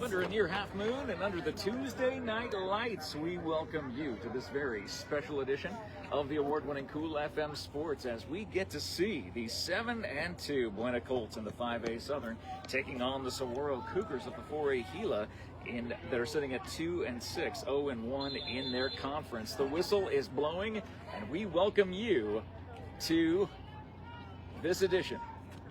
under a near half moon and under the Tuesday night lights, we welcome you to this very special edition of the award-winning Cool FM Sports as we get to see the 7-2 Buena Colts in the 5A Southern taking on the Sahuaro Cougars of the 4A Gila that are sitting at 2-6, 0-1 in their conference. The whistle is blowing, and we welcome you to this edition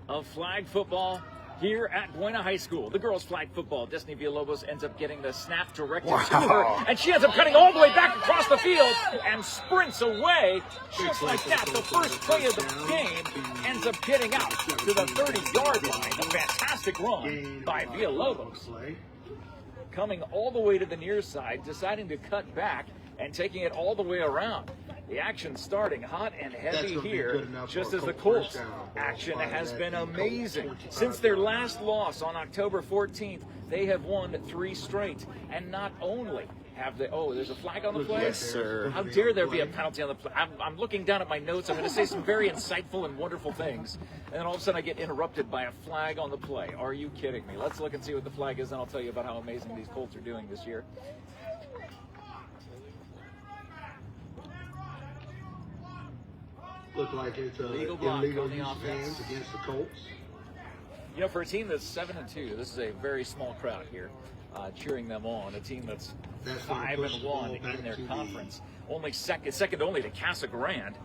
of flag football here at Buena High School. The girls' flag football, Destiny Villalobos ends up getting the snap directed to her, and she ends up cutting all the way back across the field and sprints away just like that. The first play of the game ends up getting out to the 30-yard line. A fantastic run by Villalobos. Coming all the way to the near side, deciding to cut back and taking it all the way around. The action starting hot and heavy here, just as the Colts action has been amazing. Since their last loss on October 14th, they have won 3 straight. And not only have they, there's a flag on the play? Yes, sir. How dare there be a penalty on the play? I'm looking down at my notes. I'm going to say some very insightful and wonderful things. And then all of a sudden I get interrupted by a flag on the play. Are you kidding me? Let's look and see what the flag is, and I'll tell you about how amazing these Colts are doing this year. Look like it's illegal block illegal on the use of offense hands against the Colts. You know, for a team that's 7-2, this is a very small crowd here cheering them on. A team that's 5-1 in their conference, only second only to Casa Grande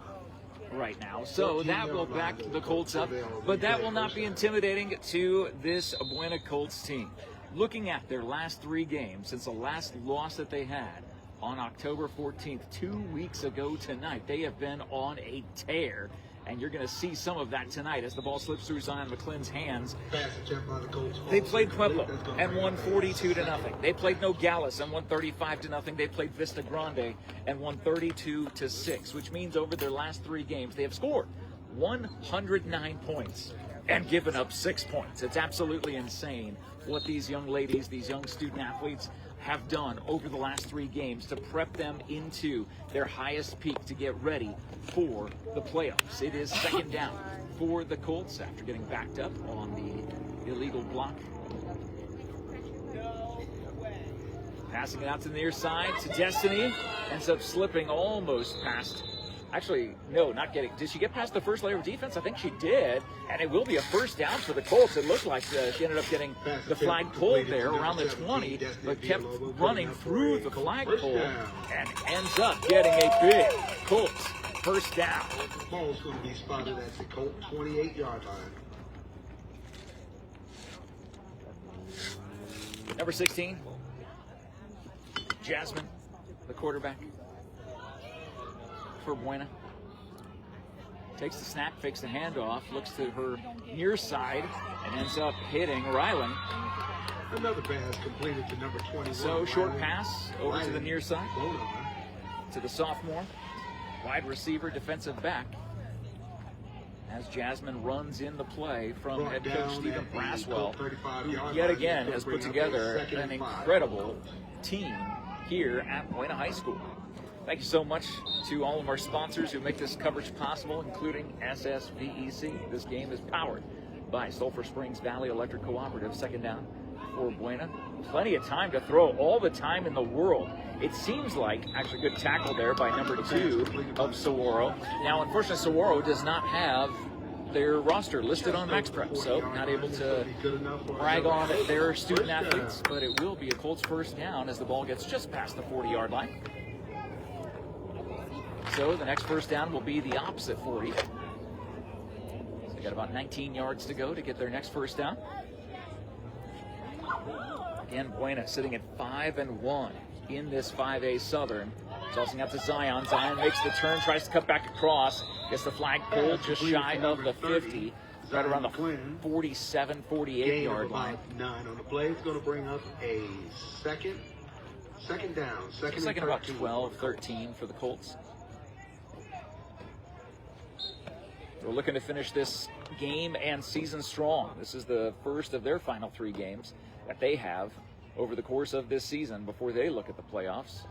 right now. So that will back the Colts up, but that will not be intimidating to this Buena Colts team. Looking at their last 3 games since the last loss that they had on October 14th, 2 weeks ago tonight, they have been on a tear, and you're going to see some of that tonight as the ball slips through Zion McClynn's hands. They played Pueblo and won 42-0. They played Nogales and won 35-0. They played Vista Grande and won 32-6, which means over their last 3 games they have scored 109 points and given up 6 points. It's absolutely insane what these young ladies, these young student athletes have done over the last 3 games to prep them into their highest peak to get ready for the playoffs. It is second down for the Colts after getting backed up on the illegal block. Passing it out to the near side to Destiny. Ends up slipping almost past. Actually, no, not getting. Did she get past the first layer of defense? I think she did. And it will be a first down for the Colts. It looked like she ended up getting the flag pulled there around the 20, but kept running through the flagpole and ends up getting a big Colts first down. The ball's going to be spotted at the Colt 28-yard line. Number 16, Jasmine, the quarterback for Buena. Takes the snap, fakes the handoff, looks to her near side, and ends up hitting Rylan. Another pass completed to number 21. So short pass over to the near side to the sophomore, wide receiver, defensive back. As Jasmine runs in the play from head coach Stephen Braswell, who yet again has put together an incredible team here at Buena High School. Thank you so much to all of our sponsors who make this coverage possible, including SSVEC. This game is powered by Sulphur Springs Valley Electric Cooperative. Second down for Buena. Plenty of time to throw, all the time in the world. It seems like, actually good tackle there by number 2 of Sahuaro. Now, unfortunately, Sahuaro does not have their roster listed on MaxPrep, so not able to brag on their student athletes, but it will be a Colts first down as the ball gets just past the 40-yard line. So the next first down will be the opposite 40. So they got about 19 yards to go to get their next first down. Again, Buena sitting at 5-1 in this 5A Southern. Tossing out to Zion. Zion makes the turn, tries to cut back across. Gets the flag pulled just shy of the 50. Right around the 47, 48-yard line. 9 on the play. It's going to bring up a second down. Second about 12, 13 for the Colts. We're looking to finish this game and season strong. This is the first of their final 3 games that they have over the course of this season before they look at the playoffs,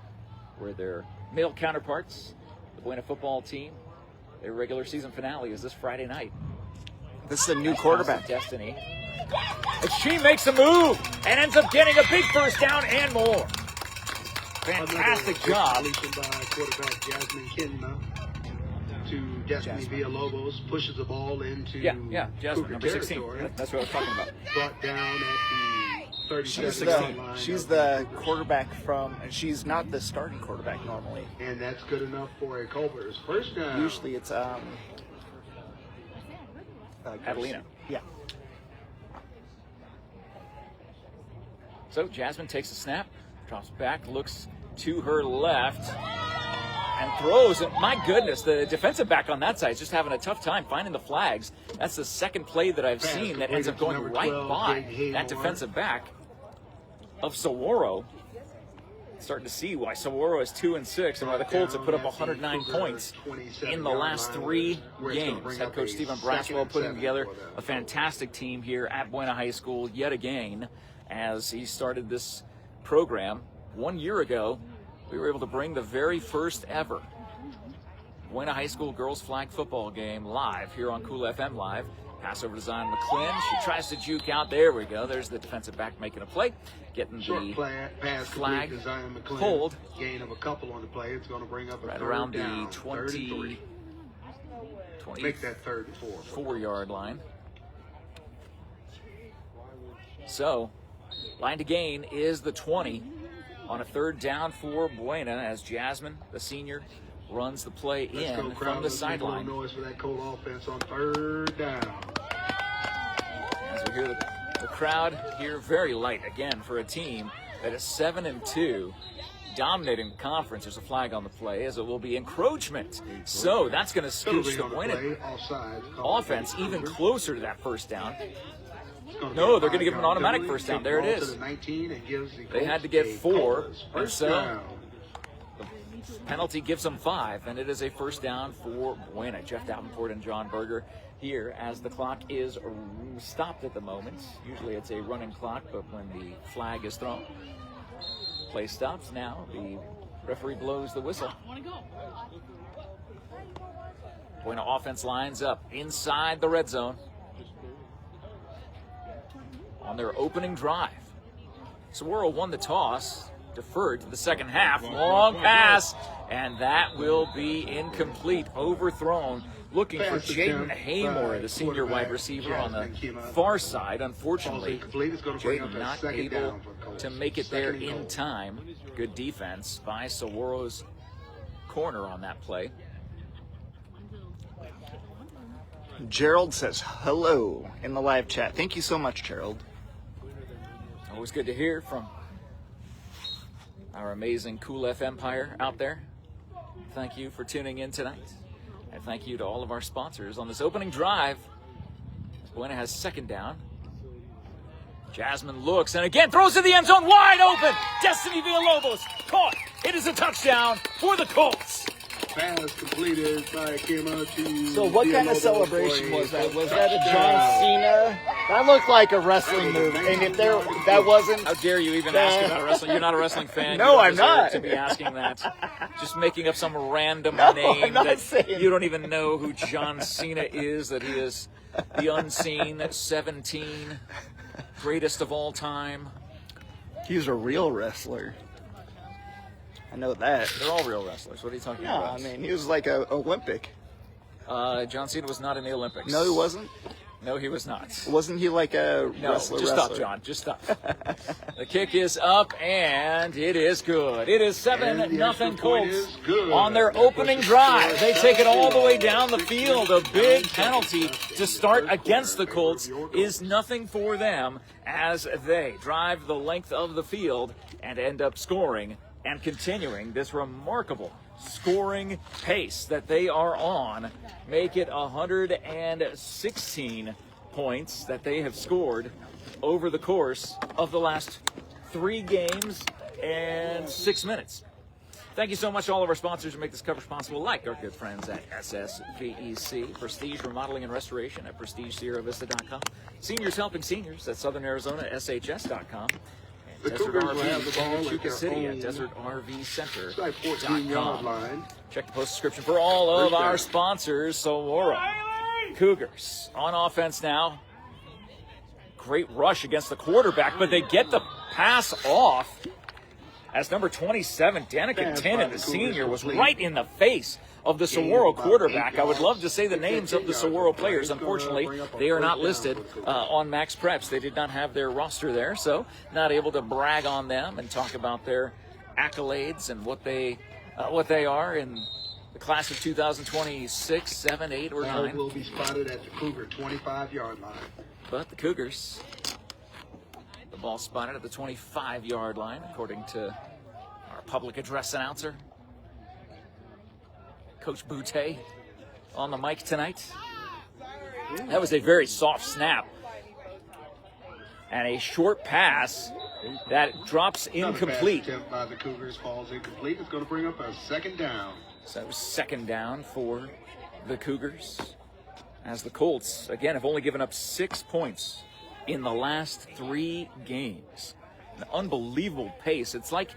where their male counterparts, the Buena football team, their regular season finale is this Friday night. This is a new quarterback. Destiny And she makes a move and ends up getting a big first down and more. Fantastic job. By quarterback Jasmine Kinma to Destiny Villalobos, pushes the ball into Jasmine, number 16. That's what I was talking about. Brought down at the 37 line. She's the quarterback and she's not the starting quarterback normally. And that's good enough for a Culver's first down. Usually it's Catalina. Yeah. So Jasmine takes a snap, drops back, looks to her left, and throws. And my goodness, the defensive back on that side is just having a tough time finding the flags. That's the second play that I've seen that ends up going right by that defensive back of Sahuaro. Starting to see why Sahuaro is 2-6 and why the Colts have put up 109 points in the last 3 games. Head coach Stephen Braswell putting together a fantastic team here at Buena High School yet again as he started this program 1 year ago. We were able to bring the very first ever Buena High School girls flag football game live here on Cool FM Live. Pass over to Zion McClin. She tries to juke out. There we go. There's the defensive back making a play. Getting the flag pulled. Gain of a couple on the play. It's going to bring up a right third around down, the 20, make that 3rd and 4. 4-yard line. So, line to gain is the 20 on a 3rd down for Buena as Jasmine, the senior, runs the play in from the sideline. Noise for that Colt offense on 3rd down. As we hear the crowd here, very light again for a team that is 7-2, dominating the conference. There's a flag on the play as it will be encroachment. So that's going to scooch the Buena offense even closer to that first down. No, they're going to give him an automatic first down. There it is. They had to get 4, and so the penalty gives them 5, and it is a first down for Buena. Jeff Davenport and John Berger here as the clock is stopped at the moment. Usually it's a running clock, but when the flag is thrown, play stops. Now the referee blows the whistle. Buena offense lines up inside the red zone on their opening drive. Sahuaro won the toss, deferred to the second half. Long pass, and that will be incomplete, overthrown. Looking for Jaden Haymore, the senior wide receiver on the far side. Unfortunately, Jaden not able to make it there in time. Good defense by Sahuaro's corner on that play. Gerald says hello in the live chat. Thank you so much, Gerald. Always good to hear from our amazing Cool FM empire out there. Thank you for tuning in tonight. And thank you to all of our sponsors on this opening drive. Buena has 2nd down. Jasmine looks and again throws to the end zone, wide open. Destiny Villalobos caught. It is a touchdown for the Colts. Pass completed by Kima to. So what kind of celebration was that? Was that a John Cena? That looked like a wrestling move. And if that wasn't... How dare you even ask about wrestling? You're not a wrestling fan. No, I'm not. To be asking that. Just making up some random No, name I'm not that saying. You don't even know who John Cena is, that he is the unseen 17, greatest of all time. He's a real wrestler. I know that. They're all real wrestlers. What are you talking Yeah, about? I mean, he was like a Olympic. John Cena was not in the Olympics. No, he wasn't? No, he was not. Wasn't he like a No, wrestler? just stop, John. Just stop. The kick is up, and it is good. It is 7-0 Colts on their opening drive. They take it all the way down the field. A big penalty to start against the Colts is nothing for them as they drive the length of the field and end up scoring and continuing this remarkable scoring pace that they are on. Make it 116 points that they have scored over the course of the last 3 games and 6 minutes. Thank you so much to all of our sponsors who make this coverage possible, like our good friends at SSVEC, Prestige Remodeling and Restoration at PrestigeSierraVista.com, Seniors Helping Seniors at Southern Arizona, SHS.com, Desert RV in Chuka City at DesertRVCenter.com. Check the post description for all of our sponsors. Sahuaro Cougars on offense now. great rush against the quarterback, but they get the pass off as number 27, Danica Tennant, the senior, was right in the face of the Sahuaro quarterback. I would love to say the names of the Sahuaro players. Unfortunately, they are not listed on Max Preps. They did not have their roster there, so not able to brag on them and talk about their accolades and what they are in the class of 2026, 7, 8, or 9. Will be spotted at the Cougar 25-yard line. But the Cougars, the ball spotted at the 25-yard line, according to our public address announcer, Coach Boutte, on the mic tonight. That was a very soft snap and a short pass that drops incomplete. Attempt by the Cougars falls incomplete. It's going to bring up a second down. So that was second down for the Cougars, as the Colts, again, have only given up 6 points in the last 3 games. An unbelievable pace. It's like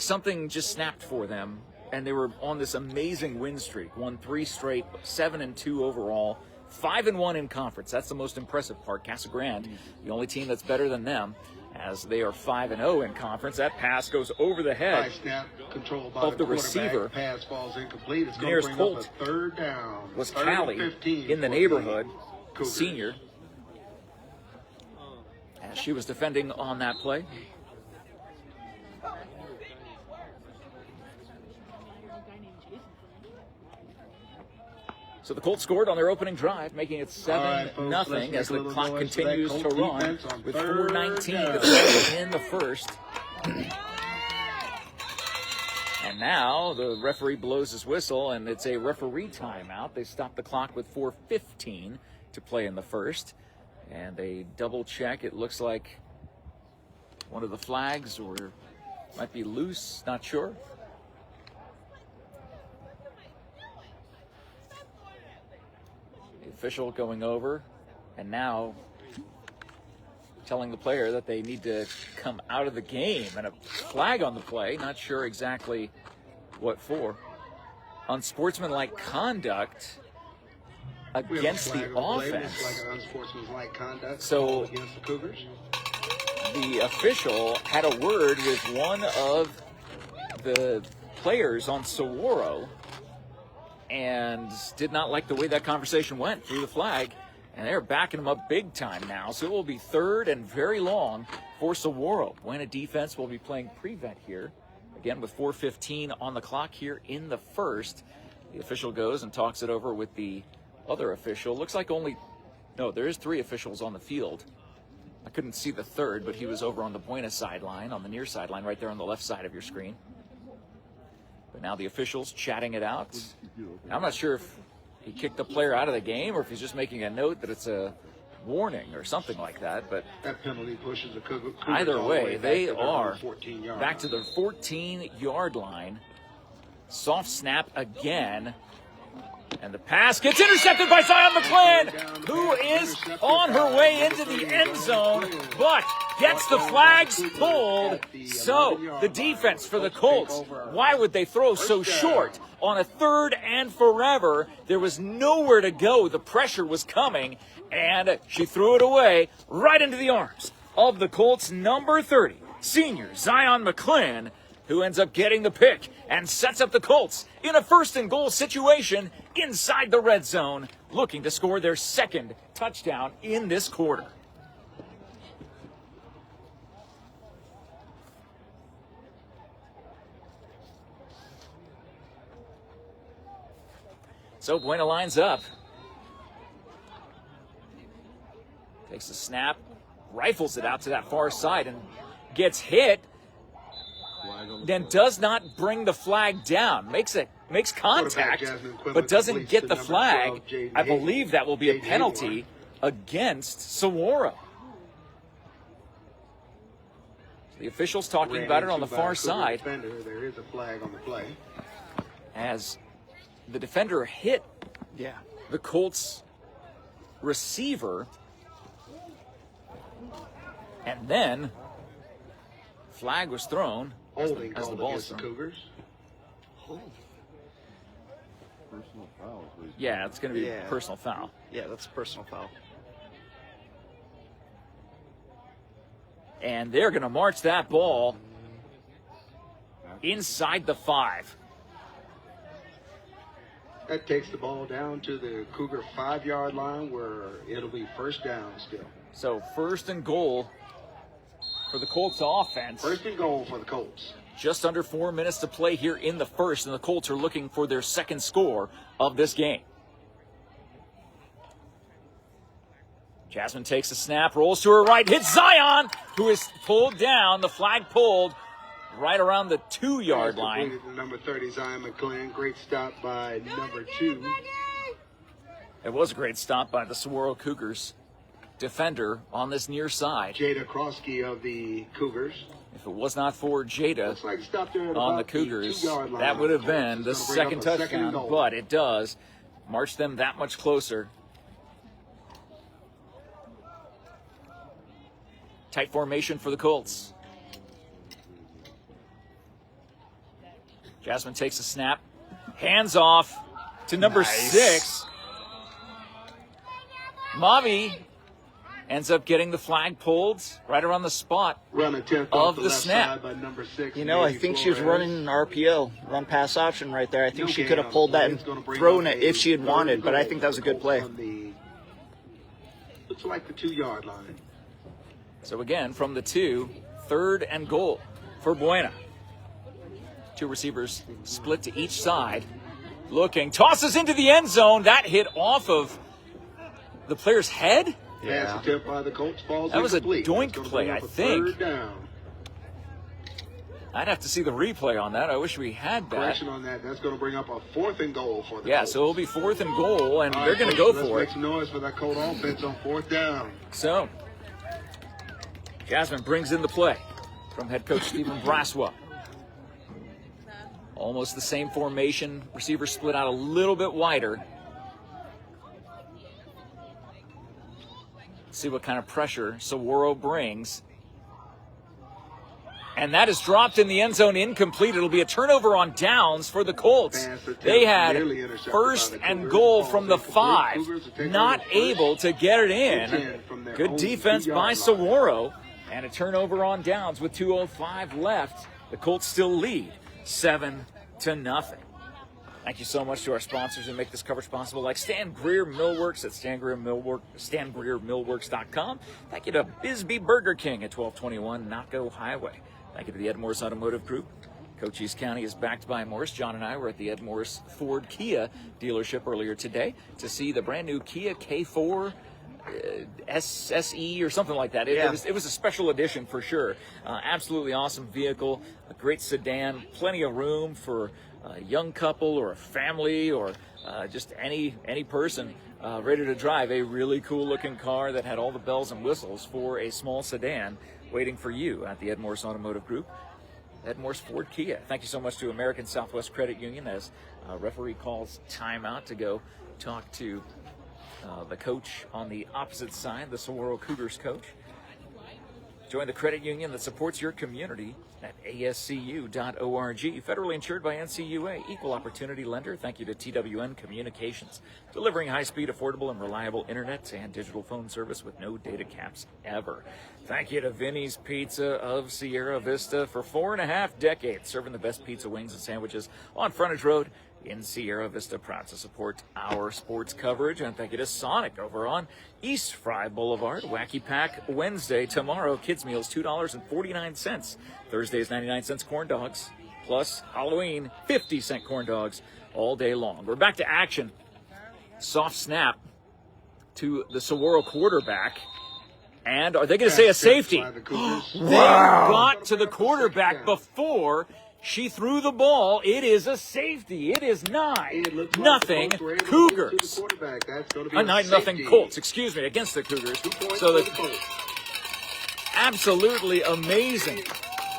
something just snapped for them, and they were on this amazing win streak. Won 3 straight, 7-2 overall, 5-1 in conference. That's the most impressive part. Casa Grande, the only team that's better than them, as they are 5-0 in conference. That pass goes over the head of the receiver. Pass falls incomplete. It's the nearest going to bring Colt up a third down. Was Callie in the neighborhood, senior, as she was defending on that play. So the Colts scored on their opening drive, making it 7-0 as the clock continues to run with 4:19 to play in the first. And now the referee blows his whistle, and it's a referee timeout. They stop the clock with 4:15 to play in the first. And they double check. It looks like one of the flags might be loose, not sure. Official going over and now telling the player that they need to come out of the game, and a flag on the play, not sure exactly what for. Unsportsmanlike conduct against the offense. Like an unsportsmanlike conduct so against the Cougars. The official had a word with one of the players on Sahuaro and did not like the way that conversation went through the flag, and they're backing him up big time now. So it will be 3rd and very long for Sahuaro. Buena defense will be playing prevent here, again with 4:15 on the clock here in the first. The official goes and talks it over with the other official. Looks like there is 3 officials on the field. I couldn't see the third, but he was over on the Buena sideline, on the near sideline, right there on the left side of your screen. But now the officials chatting it out. I'm not sure if he kicked the player out of the game or if he's just making a note that it's a warning or something like that. But that penalty pushes the Cougars either way, they are back to the the 14-yard line. Soft snap again. And the pass gets intercepted by Zion McClain, who is on her way into the end zone, but gets the flags pulled. So the defense for the Colts, why would they throw so short on a 3rd and forever? There was nowhere to go. The pressure was coming, and she threw it away right into the arms of the Colts' number 30, senior Zion McClain, who ends up getting the pick and sets up the Colts in a 1st and goal situation inside the red zone, looking to score their 2nd touchdown in this quarter. So Buena lines up. Takes the snap, rifles it out to that far side and gets hit. Then does not bring the flag down. Makes contact, but doesn't get the flag. I believe that will be a penalty against Sahuaro. The officials talking about it on the far side. There is a flag on the play. As the defender hit the Colts receiver, and then flag was thrown Holding as the ball is thrown. Cougars. Personal foul. Yeah, it's going to be personal foul. Yeah, that's a personal foul. And they're going to march that ball inside the 5. That takes the ball down to the Cougar 5-yard line where it'll be first down still. So 1st and goal for the Colts offense. 1st and goal for the Colts. Just under 4 minutes to play here in the 1st, and the Colts are looking for their 2nd score of this game. Jasmine takes a snap, rolls to her right, hits Zion, who is pulled down. The flag pulled right around the 2-yard line. Number 30, Zion McClain. Great stop by number 2. It was a great stop by the Sahuaro Cougars defender on this near side. Jada Krosky of the Cougars. If it was not for Jada like on the Cougars, that would have been the 2nd touchdown, but it does march them that much closer. Tight formation for the Colts. Jasmine takes a snap, hands off to number 6. Mavi ends up getting the flag pulled right around the spot of the snap. You know, I think she was running an RPO, run pass option right there. I think she could have pulled that and thrown it if she had wanted, but I think that was a good play. Looks like the 2-yard line. So again, from the 2, 3rd and goal for Buena. 2 receivers split to each side. Looking, tosses into the end zone. That hit off of the player's head. Yeah. By the Colts, falls that was a incomplete. doink play, I think. 3rd down. I'd have to see the replay on that. I wish we had that. Correction on that. That's going to bring up a 4th and goal for the Colts. So it'll be 4th and goal, and they're going to go for it. Let's make some noise for that Colt offense on 4th down. So, Jasmine brings in the play from head coach Stephen Braswell. Almost the same formation. Receivers split out a little bit wider. See what kind of pressure Sahuaro brings. And that is dropped in the end zone, incomplete. It'll be a turnover on downs for the Colts. They had 1st and goal from the 5, not able to get it in. Good defense by Sahuaro, and a turnover on downs with 2:05 left. The Colts still lead 7-0. Thank you so much to our sponsors who make this coverage possible, like Stan Greer Millworks at StanGreerMillworks.com. Thank you to Bisbee Burger King at 1221 Naco Hwy. Thank you to the Ed Morris Automotive Group. Cochise County is backed by Morris. John and I were at the Ed Morris Ford Kia dealership earlier today to see the brand new Kia K4 SSE or something like that. It was a special edition for sure. Absolutely awesome vehicle, a great sedan, plenty of room for a young couple or a family or just any person ready to drive a really cool looking car that had all the bells and whistles for a small sedan waiting for you at the Ed Morris Automotive Group. Ed Morris Ford Kia. Thank you so much to American Southwest Credit Union as referee calls timeout to go talk to the coach on the opposite side, the Sahuaro Cougars coach. Join the credit union that supports your community at ascu.org. Federally insured by NCUA, equal opportunity lender. Thank you to TWN Communications, delivering high-speed, affordable, and reliable internet and digital phone service with no data caps ever. Thank you to Vinny's Pizza of Sierra Vista for 4.5 decades, serving the best pizza, wings, and sandwiches on Frontage Road in Sierra Vista, proud to support our sports coverage. And thank you to Sonic over on East Fry Boulevard. Wacky Pack Wednesday. Tomorrow, kids meals $2.49. Thursdays, 99 cents corn dogs. Plus Halloween, 50-cent corn dogs all day long. We're back to action. Soft snap to the Sahuaro quarterback. And are they going to say a safety? They got to the quarterback before she threw the ball. It is a safety. It is 9-0 Cougars. 9-0 Colts, excuse me, against the Cougars. So absolutely amazing.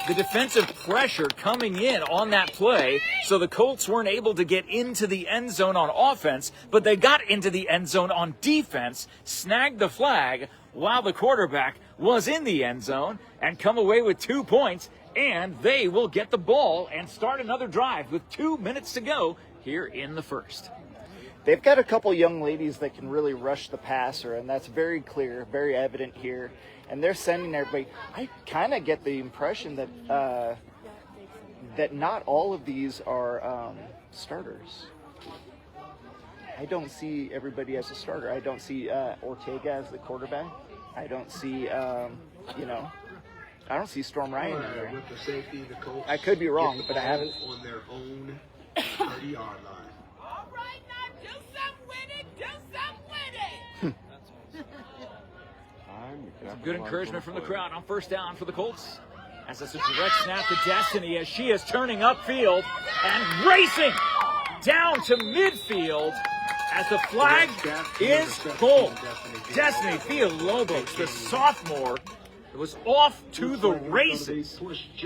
The defensive pressure coming in on that play, so the Colts weren't able to get into the end zone on offense, but they got into the end zone on defense, snagged the flag while the quarterback was in the end zone, and come away with 2 points, and they will get the ball and start another drive with 2 minutes to go here in the first. they've got a couple young ladies that can really rush the passer, and that's very clear, very evident here. And they're sending everybody. I kind of get the impression that that not all of these are starters. I don't see everybody as a starter. I don't see Ortega as the quarterback. I don't see, I don't see Storm Ryan in there. With the safety, the Colts I could be wrong, but I haven't. On their own 30-yard line. All right, now do something with it. Do something with it. Good encouragement from the crowd on first down for the Colts. As it's a direct snap to Destiny as she is turning upfield and racing down to midfield as the flag is pulled. Destiny Villalobos, the sophomore, was off to the races.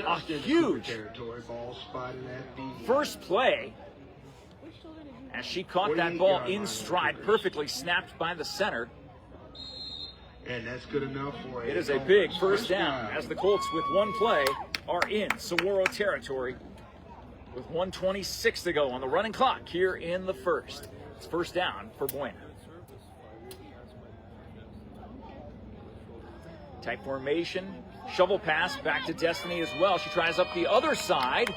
A huge first play as she caught that ball in stride, perfectly snapped by the center. And that's good enough for it is a big first down as the Colts with one play are in Sahuaro territory with 1:26 to go on the running clock here in the first. It's first down for Buena. Tight formation, shovel pass back to Destiny as well. She tries up the other side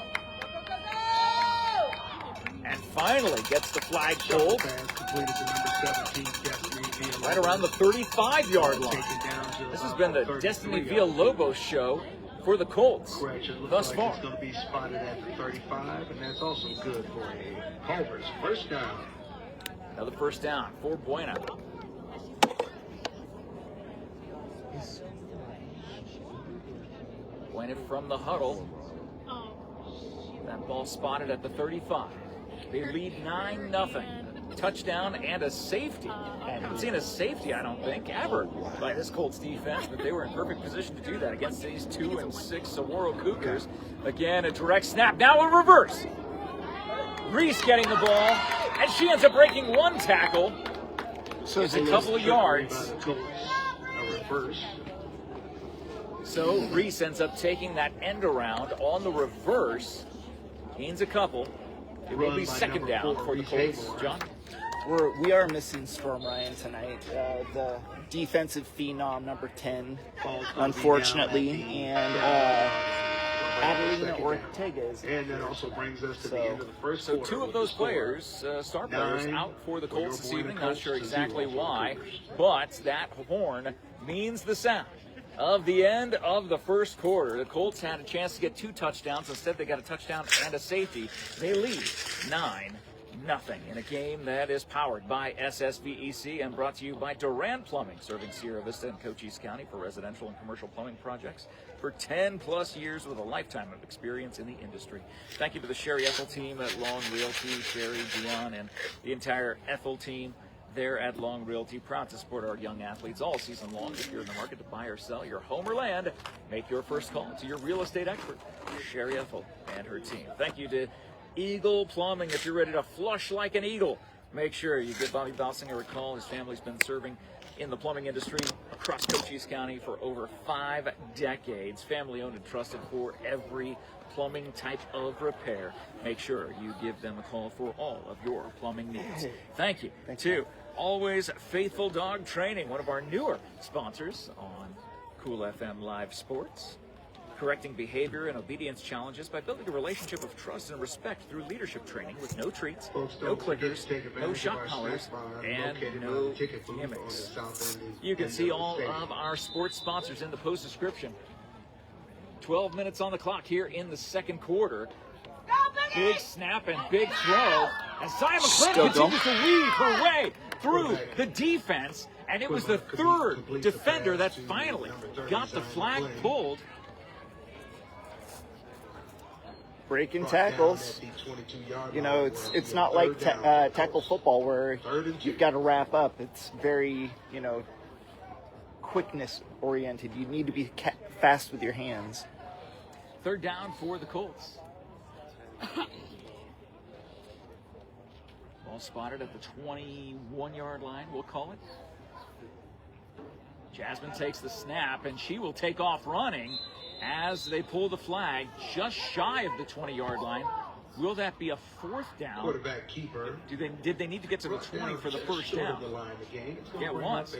and finally gets the flag pulled right around the 35-yard line. This has been the Destiny Villalobos show for the Colts thus far. It's going to be spotted at the 35, and that's also good for a Culver's first down. Another first down for Buena. Buena from the huddle. That ball spotted at the 35. They lead 9-0. Touchdown and a safety. I haven't seen a safety, I don't think, ever by this Colts defense, but they were in perfect position to do that against these 2-6 Sahuaro Cougars. Again, a direct snap. Now a reverse. Reese getting the ball, and she ends up breaking one tackle. So it's a couple of yards. A reverse. So Reese ends up taking that end around on the reverse. Gains a couple. It will be second down for the Colts. John? We are missing Storm Ryan tonight, the defensive phenom, number 10, unfortunately, and Adelina Ortega is. And that also brings us to the end of the first So quarter. two of those players, star players, out for the Colts this evening. Not sure exactly why, but that horn means the sound of the end of the first quarter. The Colts had a chance to get 2 touchdowns. Instead, they got a touchdown and a safety. They lead 9-0 in a game that is powered by SSVEC and brought to you by Duran Plumbing, serving Sierra Vista and Cochise County for residential and commercial plumbing projects for 10+ years with a lifetime of experience in the industry. Thank you to the Sherry Ethel team at Long Realty, Sherry, Dion, and the entire Ethel team there at Long Realty, proud to support our young athletes all season long. If you're in the market to buy or sell your home or land, make your first call to your real estate expert, Sherry Ethel and her team. Thank you to Eagle Plumbing. If you're ready to flush like an eagle, make sure you give Bobby Balsinger a call. His family's been serving in the plumbing industry across Cochise County for over 5 decades. Family owned and trusted for every plumbing type of repair. Make sure you give them a call for all of your plumbing needs. Thank you to Always Faithful Dog Training, one of our newer sponsors on Cool FM Live Sports. Correcting behavior and obedience challenges by building a relationship of trust and respect through leadership training with no treats, no clickers, no shot collars, and no gimmicks. You can see all of our sports sponsors in the post description. 12 minutes on the clock here in the second quarter. Big snap and big throw. And Simon Clinton continues to weave her way through the defense. And it was the third defender that finally got the flag pulled. Breaking tackles. You know, it's not like tackle football where you've got to wrap up. It's very, quickness oriented. You need to be fast with your hands. Third down for the Colts. Ball spotted at the 21-yard line, we'll call it. Jasmine takes the snap, and she will take off running as they pull the flag just shy of the 20-yard line. Will that be a fourth down? Quarterback keeper. Did they need to get to the 20 for the first down? The line of the game. Yeah, once. So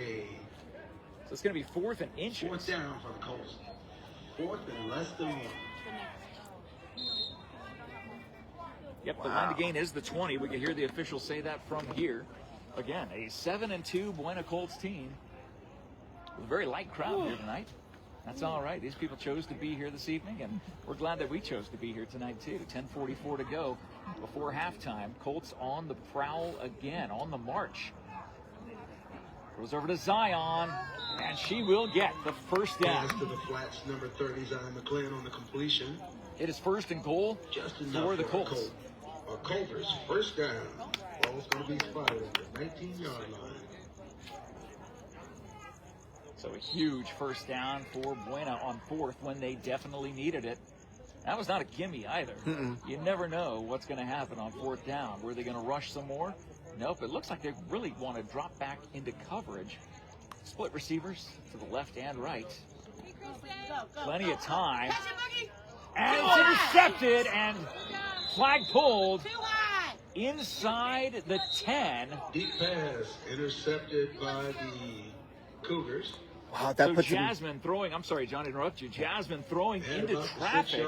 it's going to be 4th and inches. 4th down for the Colts. 4th and less than 1. Yep, the line to gain is the 20. We can hear the officials say that from here. Again, a 7-2 Buena Colts team. With a very light crowd here tonight. That's all right. These people chose to be here this evening, and we're glad that we chose to be here tonight, too. 10:44 to go before halftime. Colts on the prowl again, on the march. Goes over to Zion, and she will get the first down. Pass to the flats, number 30, Zion McClain on the completion. It is 1st and goal for the Colts. Colters, first down. Ball's going to be spotted at the 19-yard line. So a huge first down for Buena on 4th when they definitely needed it. That was not a gimme either. You never know what's going to happen on 4th down. Were they going to rush some more? Nope. It looks like they really want to drop back into coverage. Split receivers to the left and right. Plenty of time. And it's intercepted and flag pulled inside the 10. Deep pass intercepted by the Cougars. Wow, that So puts Jasmine throwing, I'm sorry, John, to interrupt you. Jasmine throwing into traffic.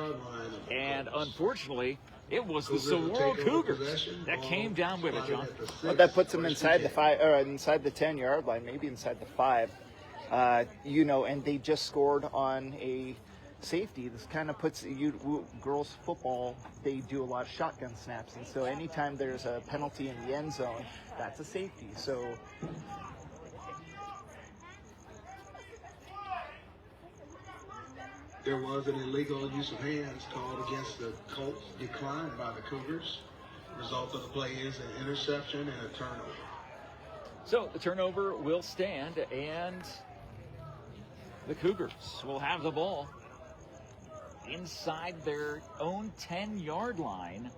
And unfortunately, it was the Sahuaro Cougars that came down with it, John. Well, that puts them inside the 5, or inside the 10-yard line, maybe inside the 5. You know, and they just scored on a safety. This kind of puts girls football. They do a lot of shotgun snaps, and so anytime there's a penalty in the end zone, that's a safety. So. There was an illegal use of hands called against the Colts, declined by the Cougars. Result of the play is an interception and a turnover. So the turnover will stand, and the Cougars will have the ball inside their own 10-yard line.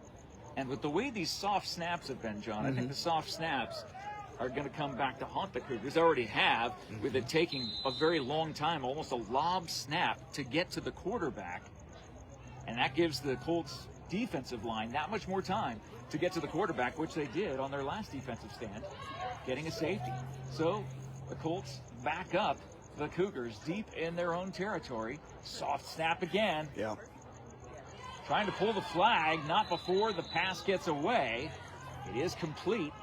And with the way these soft snaps have been, John, I think the soft snaps are going to come back to haunt the Cougars. They already have, with it taking a very long time, almost a lob snap, to get to the quarterback. And that gives the Colts defensive line that much more time to get to the quarterback, which they did on their last defensive stand, getting a safety. So the Colts back up the Cougars deep in their own territory. Soft snap again. Yeah. Trying to pull the flag, not before the pass gets away. It is complete.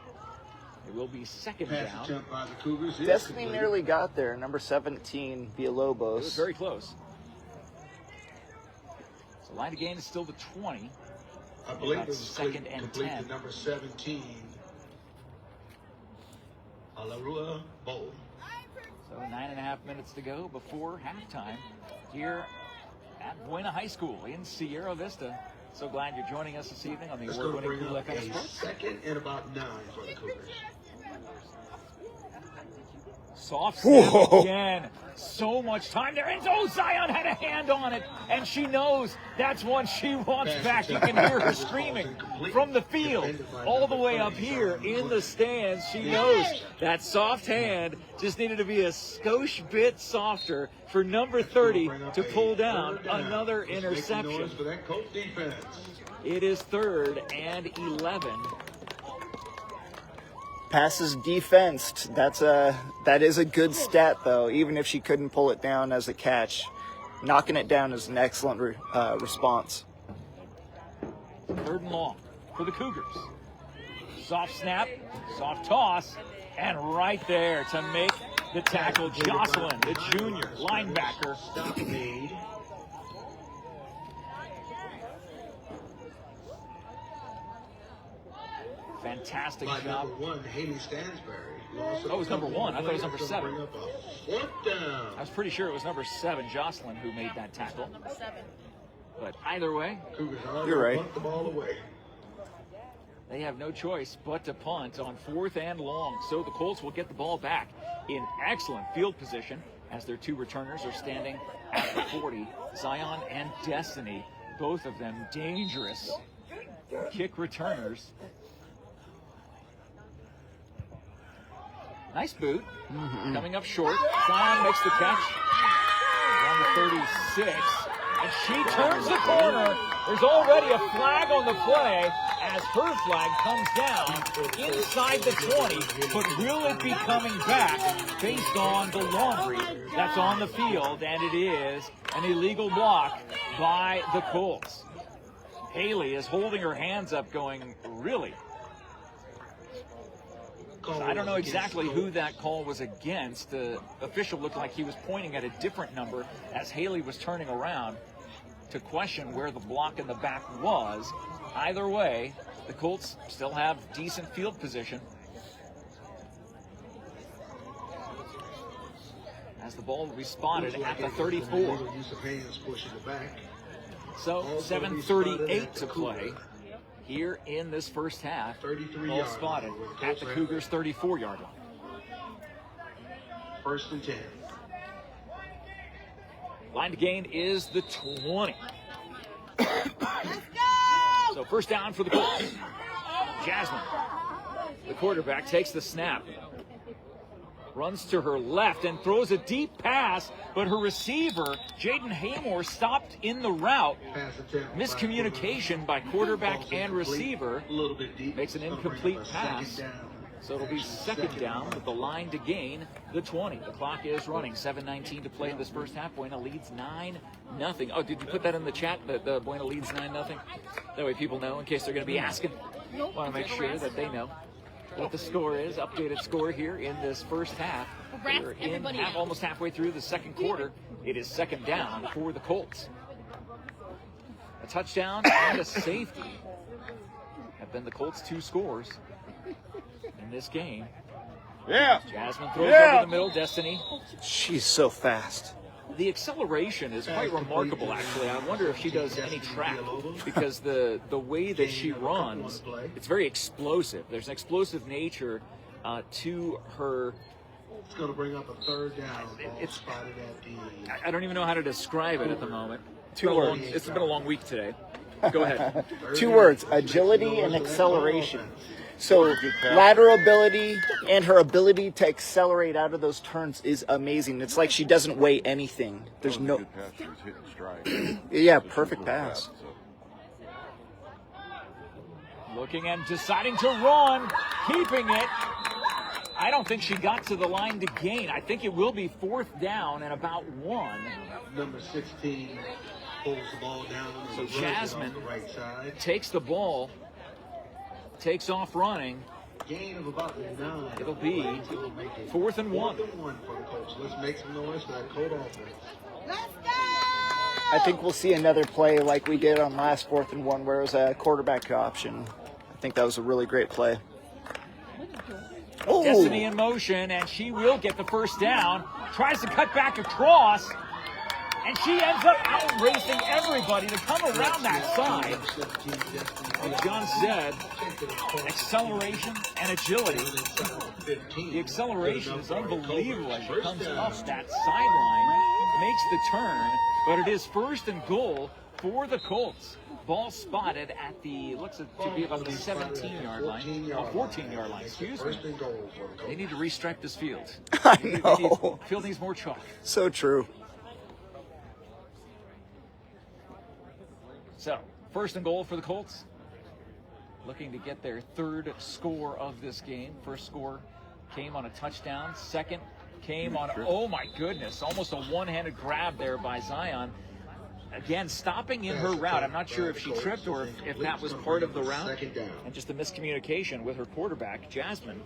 It will be second Pass down. attempt by the Cougars is Destiny complete. nearly got there. Number 17, Villalobos. It was very close. So line of gain is still the 20. I believe it That's was second and complete 10. to number 17, Alarua Bowl. So 9.5 minutes to go before halftime here at Buena High School in Sierra Vista. So glad you're joining us this evening on the That's going to award-winning bring Cool up FM a Sports. second and about 9 for the Cougars. Soft snap again. So much time there. And oh, Zion had a hand on it. And she knows that's one she wants back. You can hear her screaming from the field all the way up here in the stands. She knows that soft hand just needed to be a skosh bit softer for number 30 to pull down another interception. For that Colt defense. It is 3rd and 11. Passes defensed. That is a good stat, though. Even if she couldn't pull it down as a catch, knocking it down is an excellent response. 3rd and long for the Cougars. Soft snap, soft toss, and right there to make the tackle, Jocelyn, the junior linebacker. Stop made. Fantastic By job. number 1, Haley Stansberry. Oh, it was number 1. I thought it was number 7. Bring up a 4th down. I was pretty sure it was number 7, Jocelyn, who made that tackle. Number 7. But either way, Cougars You're right. punt the ball away. they have no choice but to punt on 4th and long. So the Colts will get the ball back in excellent field position as their 2 returners are standing at the 40. Zion and Destiny, both of them dangerous kick returners. Nice boot. Coming up short. Zion makes the catch. On the 36. And she turns the corner. There's already a flag on the play as her flag comes down inside the 20. But will it be coming back based on the laundry that's on the field? And it is an illegal block by the Colts. Haley is holding her hands up going, really? So I don't know exactly who that call was against. The official looked like he was pointing at a different number as Haley was turning around to question where the block in the back was. Either way, the Colts still have decent field position. As the ball will be spotted at the 34. So 7:38 to play here in this first half. Ball spotted at the Cougars' 34-yard line. 1st and 10. Line to gain is the 20. So first down for the Colts. Jasmine, the quarterback, takes the snap. Runs to her left and throws a deep pass, but her receiver, Jaden Haymore, stopped in the route. Miscommunication by quarterback and receiver. Makes an incomplete pass. So it'll be second down with the line to gain the 20. The clock is running. 7:19 to play in this first half. Buena leads 9-0. Oh, did you put that in the chat? The Buena leads 9-0? That way people know in case they're going to be asking. Want to make sure that they know what the score is. Updated score here in this first half. We're in almost halfway through the second quarter. It is second down for the Colts. A touchdown and a safety have been the Colts' 2 scores in this game. Yeah. Jasmine throws over the middle. Destiny. She's so fast. The acceleration is quite remarkable, actually. I wonder if she does any track, because the way that she runs, it's very explosive. There's an explosive nature to her. It's going to bring up a 3rd down. It's I don't even know how to describe it at the moment. 2 words. It's been a long week today. Go ahead. 2 words: agility and acceleration. So lateral ability and her ability to accelerate out of those turns is amazing. It's like she doesn't weigh anything. There's no. Good pass. She was hitting stride. Yeah, perfect pass. Looking and deciding to run, keeping it. I don't think she got to the line to gain. I think it will be 4th down and about 1. Number 16 pulls the ball down. So Jasmine the right side. takes the ball, takes off running. Gain of about 9. It'll be 4th and 1. 4th and 1 for the Colts. Let's make some noise for that Colt offense. Let's go! I think we'll see another play like we did on last 4th and 1 where it was a quarterback option. I think that was a really great play. Oh. Destiny in motion, and she will get the first down. Tries to cut back across, and she ends up outracing everybody to come around that side. Like John said, acceleration and agility. The acceleration is unbelievable as she comes up that sideline, makes the turn, but it is 1st and goal for the Colts. Ball spotted at the, looks to be about the 17-yard line, 14-yard line, excuse me. They need to restripe this field. I know. Field needs more chalk. So true. So, 1st and goal for the Colts. Looking to get their 3rd score of this game. First score came on a touchdown. Second came on, oh my goodness, almost a one-handed grab there by Zion. Again, stopping in her route. I'm not sure if she tripped or if that was part of the route. And just a miscommunication with her quarterback, Jasmine.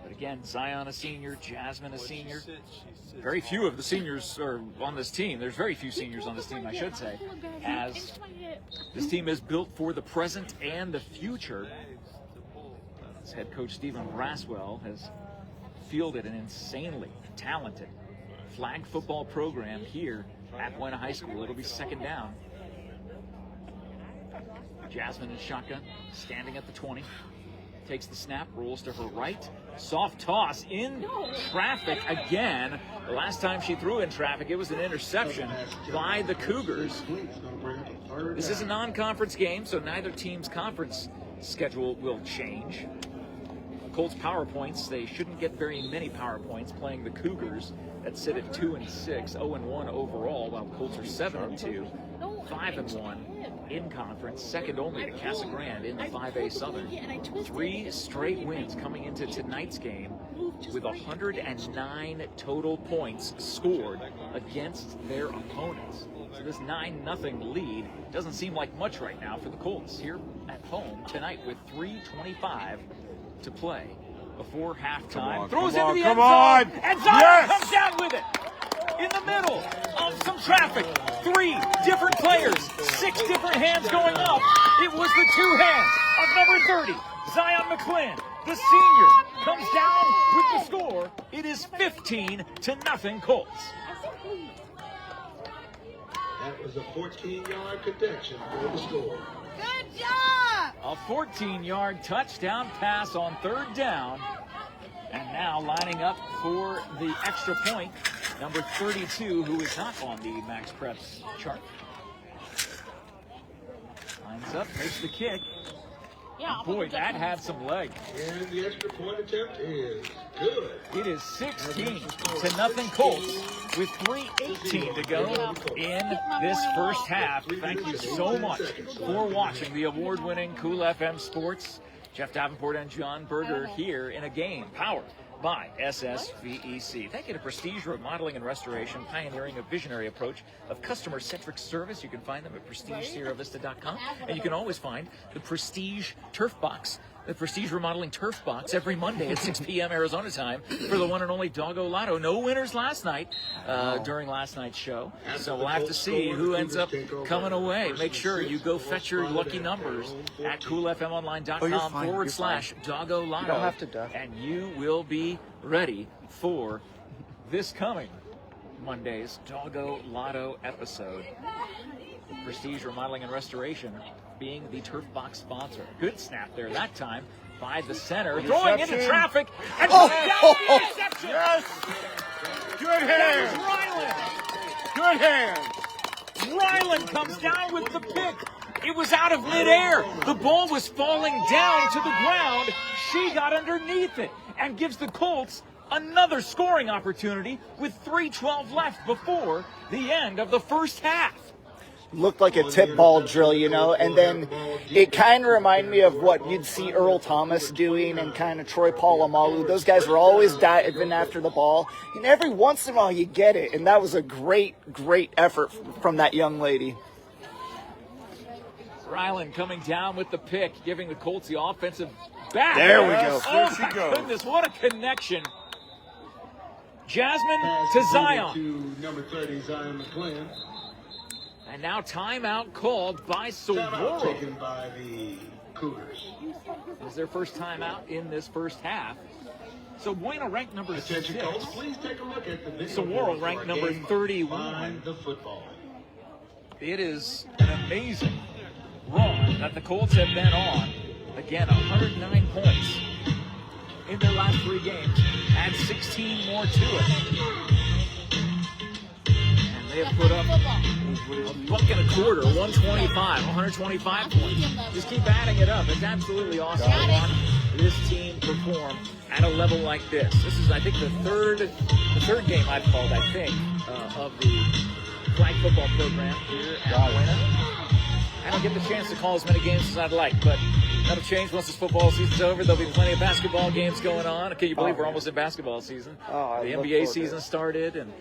But again, Zion a senior, Jasmine a senior. Very few of the seniors are on this team. There's very few seniors on this team, I should say, as this team is built for the present and the future. As head coach Stephen Braswell has fielded an insanely talented flag football program here at Buena High School. It'll be 2nd down. Jasmine in shotgun, standing at the 20. Takes the snap, rolls to her right. Soft toss in traffic again. The last time she threw in traffic, it was an interception by the Cougars. This is a non-conference game, so neither team's conference schedule will change. Colts PowerPoints, they shouldn't get very many PowerPoints playing the Cougars that sit at 2-6, 0-1 overall, while Colts are 7-2, 5-1 in conference, second only to Casa Grande in the 5A Southern. 3 straight wins coming into tonight's game with 109 total points scored against their opponents. So this 9-0 lead doesn't seem like much right now for the Colts here at home tonight with 3:25 to play before halftime. Throws into the end zone, and Zion comes down with it in the middle of some traffic. 3 different players, 6 different hands going up. It was the 2 hands of number 30, Zion McClin. The senior comes down with the score. It is 15-0 Colts. That was a 14-yard connection for the score. Good job! A 14-yard touchdown pass on 3rd down. And now lining up for the extra point, number 32, who is not on the Max Preps chart. Lines up, makes the kick. Yeah, Boy, that had some leg. And the extra point attempt is good. It is 16-0 Colts with 3:18 to go in this first half. Thank you so much for watching the award-winning Cool FM Sports. Jeff Davenport and John Berger here in a game powered by SSVEC. Thank you to Prestige Remodeling and Restoration, pioneering a visionary approach of customer-centric service. You can find them at prestigesierravista.com, and you can always find the Prestige Turf Box, the Prestige Remodeling Turf Box, every Monday at 6 p.m. Arizona time for the one and only Doggo Lotto. No winners last night during last night's show, so we'll have to see who ends up coming away. Make sure you go fetch your lucky numbers at coolfmonline.com/Doggo Lotto. You don't have to duck. And you will be ready for this coming Monday's Doggo Lotto episode. Prestige Remodeling and Restoration being the Turf Box sponsor. Good snap there that time by the center. Throwing into traffic and down the interception. Yes. Good hands. Good hands. Ryland comes down with the pick. It was out of midair. The ball was falling down to the ground. She got underneath it and gives the Colts another scoring opportunity with 3:12 left before the end of the first half. Looked like a tip ball drill, you know, and then it kind of reminded me of what you'd see Earl Thomas doing and kind of Troy Polamalu. Those guys were always diving after the ball, and every once in a while you get it, and that was a great effort from that young lady. Ryland coming down with the pick, giving the Colts the offensive back. There we go. Oh, There she my goes. goodness, what a connection. Jasmine Pass to is Zion. to number 30, Zion McClin. And now timeout called by Timeout Sahuaro. taken by the Cougars. It was their first timeout in this first half. So Buena ranked number Attention, 6. Colts, please take a look at the video. Sahuaro board for ranked our number game. 31. Find the football. It is an amazing run that the Colts have been on. Again, 109 points in their last 3 games. Add 16 more to it. And they have put up $1.25, 125 points. Just keep adding it up. It's absolutely awesome to watch this team perform at a level like this. This is, I think, the third game I've called, I think, of the flag football program here at Buena. I don't get the chance to call as many games as I'd like, but that'll change once this football season's over. There'll be plenty of basketball games going on. Can you believe we're almost in basketball season? The NBA season started, and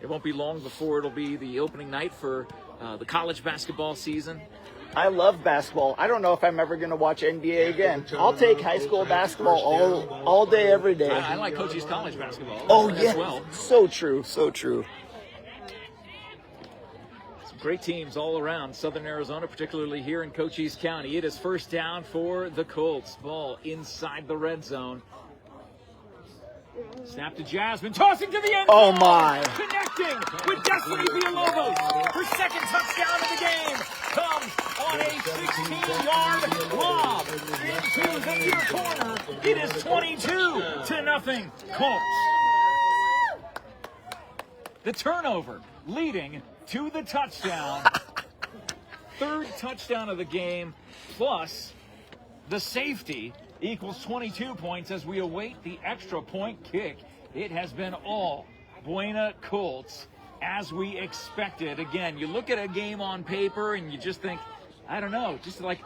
it won't be long before it'll be the opening night for the college basketball season. I love basketball. I don't know if I'm ever going to watch NBA again. I'll take high school basketball all day, every day. I like Coach's college basketball yeah. as well. So true, so true. Some great teams all around Southern Arizona, particularly here in Cochise County. It is first down for the Colts. Ball inside the red zone. Snap to Jasmine, tossing to the end zone. Oh my! Connecting with Destiny Villalobos. Her second touchdown of the game comes on a 16-yard lob into the near corner. It is 22-0 Colts. The turnover leading to the touchdown. Third touchdown of the game, plus the safety equals 22 points as we await the extra point kick. It has been all Buena Colts as we expected. Again, you look at a game on paper and you just think, I don't know, just like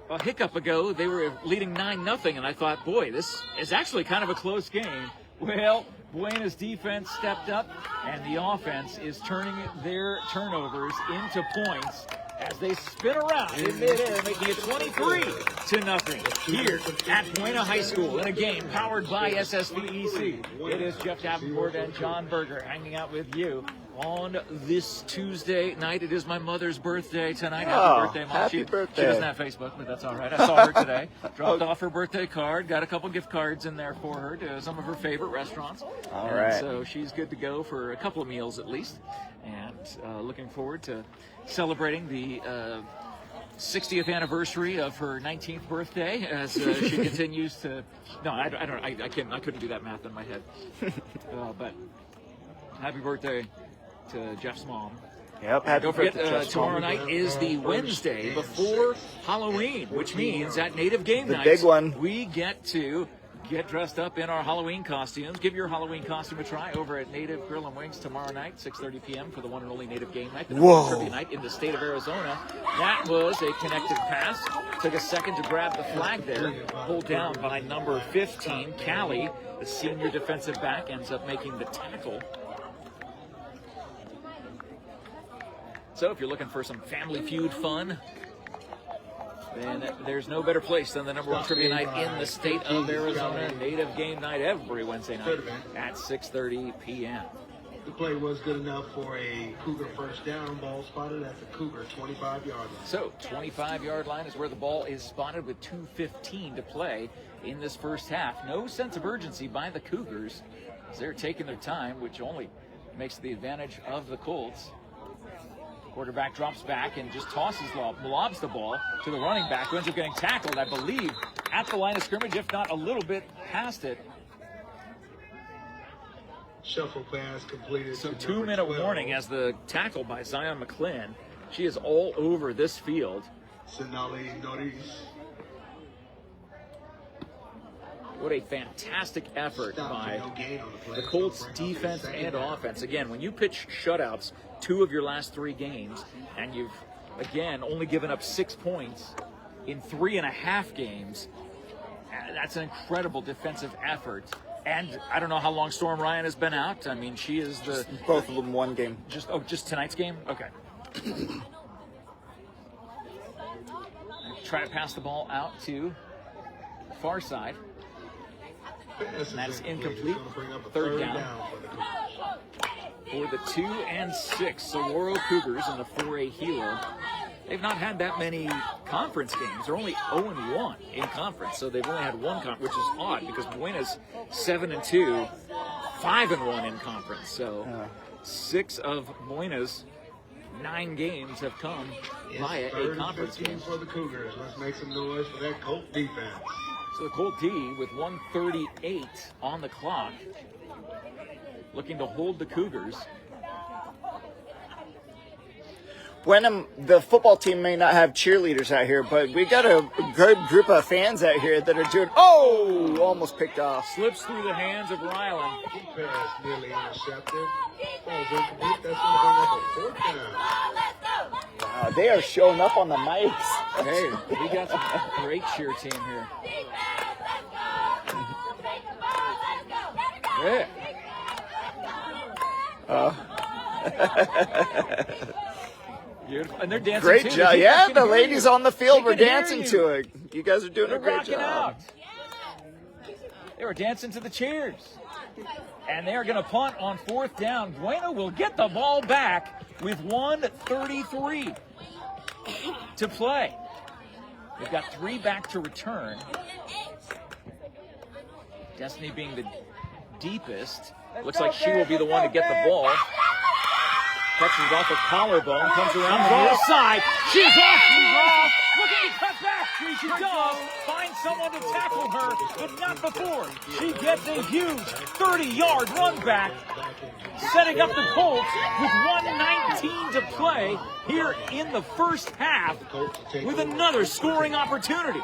a hiccup ago, they were leading 9-0, and I thought, boy, this is actually kind of a close game. Well, Buena's defense stepped up, and the offense is turning their turnovers into points as they spin around in midair, making it 23-0 here at Buena High School in a game powered by SSVEC. It is Jeff Davenport and John Berger hanging out with you on this Tuesday night. It is my mother's birthday tonight. Happy birthday, Mom. Happy birthday. She doesn't have Facebook, but that's all right. I saw her today. Dropped off her birthday card. Got a couple gift cards in there for her to some of her favorite restaurants. All right. So she's good to go for a couple of meals at least. And looking forward to celebrating the 60th anniversary of her 19th birthday as she continues to. No, I couldn't do that math in my head. But happy birthday to Jeff's mom. Yep. Happy Don't forget, birthday, Jeff's tomorrow mom. night is the Wednesday before Halloween, which means at Native Game The Nights, big one. we get to get dressed up in our Halloween costumes. Give your Halloween costume a try over at Native Grill and Wings tomorrow night, 6:30 p.m. for the one and only Native Game Night, the number one trivia night in the state of Arizona. That was a connected pass. Took a second to grab the flag there. Pulled down by number 15, Callie, the senior defensive back, ends up making the tackle. So if you're looking for some Family Feud fun, then there's no better place than the number one trivia night in the state of Arizona, Native Game Night every Wednesday night at 6:30 p.m. The play was good enough for a Cougar first down. Ball spotted at the Cougar 25-yard line. So 25-yard line is where the ball is spotted with 2:15 to play in this first half. No sense of urgency by the Cougars as they're taking their time, which only makes the advantage of the Colts. Quarterback drops back and just lobs the ball to the running back, who ends up getting tackled, I believe, at the line of scrimmage, if not a little bit past it. Shuffle pass completed. So to 2-minute number 12. warning as the tackle by Zion McClin. She is all over this field. Sinali Norris. What a fantastic effort by No gain on the play. the Colts So bring up defense the second and down. offense. Again, when you pitch shutouts 2 of your last 3 games, and you've, again, only given up 6 points in 3.5 games, that's an incredible defensive effort. And I don't know how long Storm Ryan has been out. I mean, she is the... Both of them one game. Just tonight's game? Okay. Try to pass the ball out to the far side. Pass And that is incomplete. incomplete. It's gonna bring up a Third down. for the Cougars. For the 2 and 6 Sahuaro Cougars in the 4A Hero. They've not had that many conference games. They're only 0-1 in conference, so they've only had one conference, which is odd because Buena's 7-2, 5-1 in conference. So 6 of Buena's 9 games have come via a Third and conference 15 game. for the Cougars. Let's make some noise for that Colt defense. So the Colt D with 1:38 on the clock, looking to hold the Cougars. Buena, the football team may not have cheerleaders out here, but we got a good group of fans out here that are doing. Oh, almost picked off. Slips through the hands of Ryland. Pass nearly intercepted. Ball's incomplete. That's going to bring up a 4th down. Wow, they are showing up on the mics. Hey, we got some great cheer team here. Yeah. Beautiful. And they're dancing Great too. job. The Yeah, kids the can hear ladies you. on the field They were can hear dancing you. to it. You guys are doing They're a great rocking job. out. They were dancing to the cheers. And they are going to punt on 4th down. Buena will get the ball back with 1:33 to play. They've got 3 back to return. Destiny being the deepest. Looks like she will be the one to get the ball. Catches it off her collarbone, comes around the other side. She's off! Looking to cut back! She does find someone to tackle her, but not before. She gets a huge 30-yard run back, setting up the Colts with 1:19 to play here in the first half with another scoring opportunity.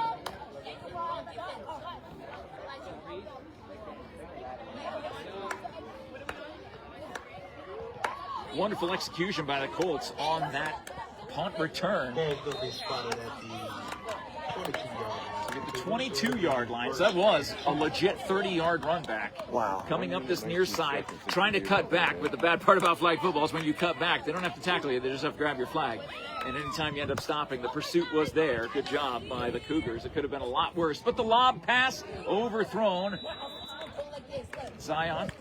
wonderful execution by the Colts on that punt return. Ball's going to be spotted at the 22-yard line. The 22-yard line. So that was a legit 30-yard run back. Wow. Coming up this near side, trying to cut back. But the bad part about flag football is when you cut back, they don't have to tackle you. They just have to grab your flag. And anytime you end up stopping, the pursuit was there. Good job by the Cougars. It could have been a lot worse. But the lob pass overthrown. Zion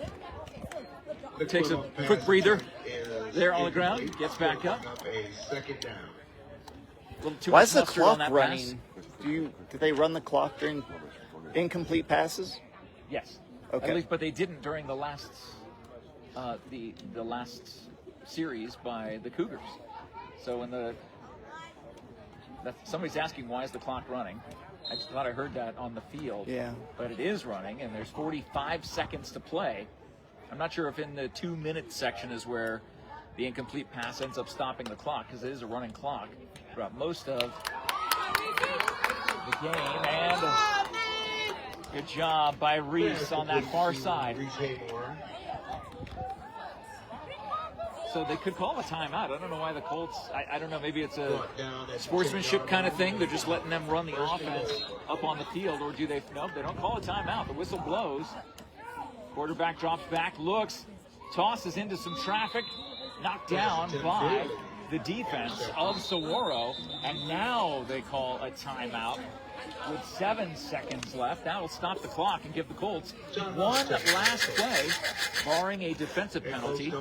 takes a quick breather there on the ground. Gets back up. A second down. Why is the clock running? Do they run the clock during incomplete passes? Yes. Okay. At least, but they didn't during the last the last series by the Cougars. So when somebody's asking why is the clock running, I just thought I heard that on the field. Yeah. But it is running, and there's 45 seconds to play. I'm not sure if in the 2-minute section is where the incomplete pass ends up stopping the clock, because it is a running clock throughout most of the game. And good job by Reese on that far side. So they could call a timeout. I don't know why the Colts, I don't know, maybe it's a sportsmanship kind of thing. They're just letting them run the offense up on the field, or do they, no, they don't call a timeout. The whistle blows. Quarterback drops back, looks, tosses into some traffic, knocked down by the defense of Sahuaro, and now they call a timeout with 7 seconds left. That will stop the clock and give the Colts one last play, barring a defensive penalty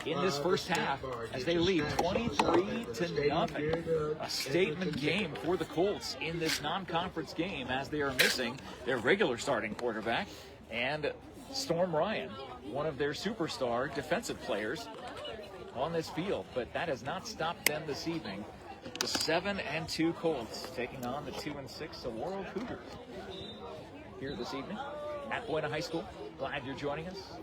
in this first half, as they lead 23-0. A statement game for the Colts in this non-conference game, as they are missing their regular starting quarterback and Storm Ryan, one of their superstar defensive players on this field. But that has not stopped them this evening. The 7-2 Colts taking on the 2-6 Sahuaro Cougars here this evening at Buena High School. Glad you're joining us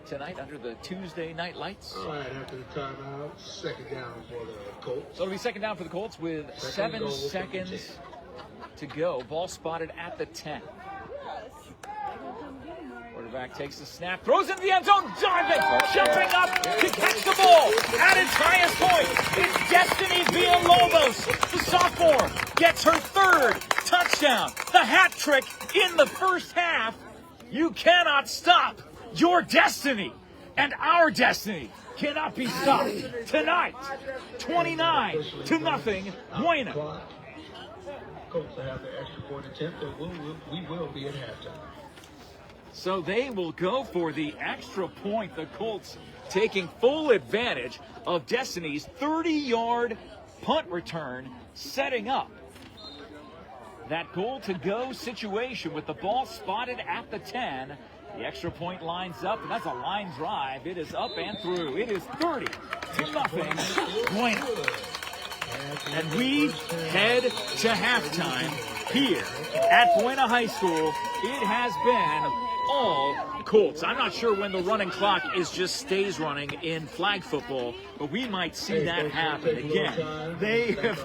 tonight under the Tuesday night lights. All right, after the timeout, second down for the Colts. So it'll be second down for the Colts with 7 seconds to go. Ball spotted at the 10. Quarterback takes the snap, throws into the end zone, diving, jumping up to catch the ball at its highest point. It's Destiny Villalobos. The sophomore gets her 3rd touchdown. The hat trick in the first half. You cannot stop your destiny, and our destiny cannot be stopped tonight. 29-0, Buena. Colts have the extra point attempt, but we will be at halftime. So they will go for the extra point. The Colts taking full advantage of Destiny's 30-yard punt return, setting up that goal-to-go situation with the ball spotted at the 10. The extra point lines up, and that's a line drive. It is up and through. It is 30-0, Buena. And we head to halftime here at Buena High School. It has been all Colts. I'm not sure when the running clock stays running in flag football, but we might see that happen again. They have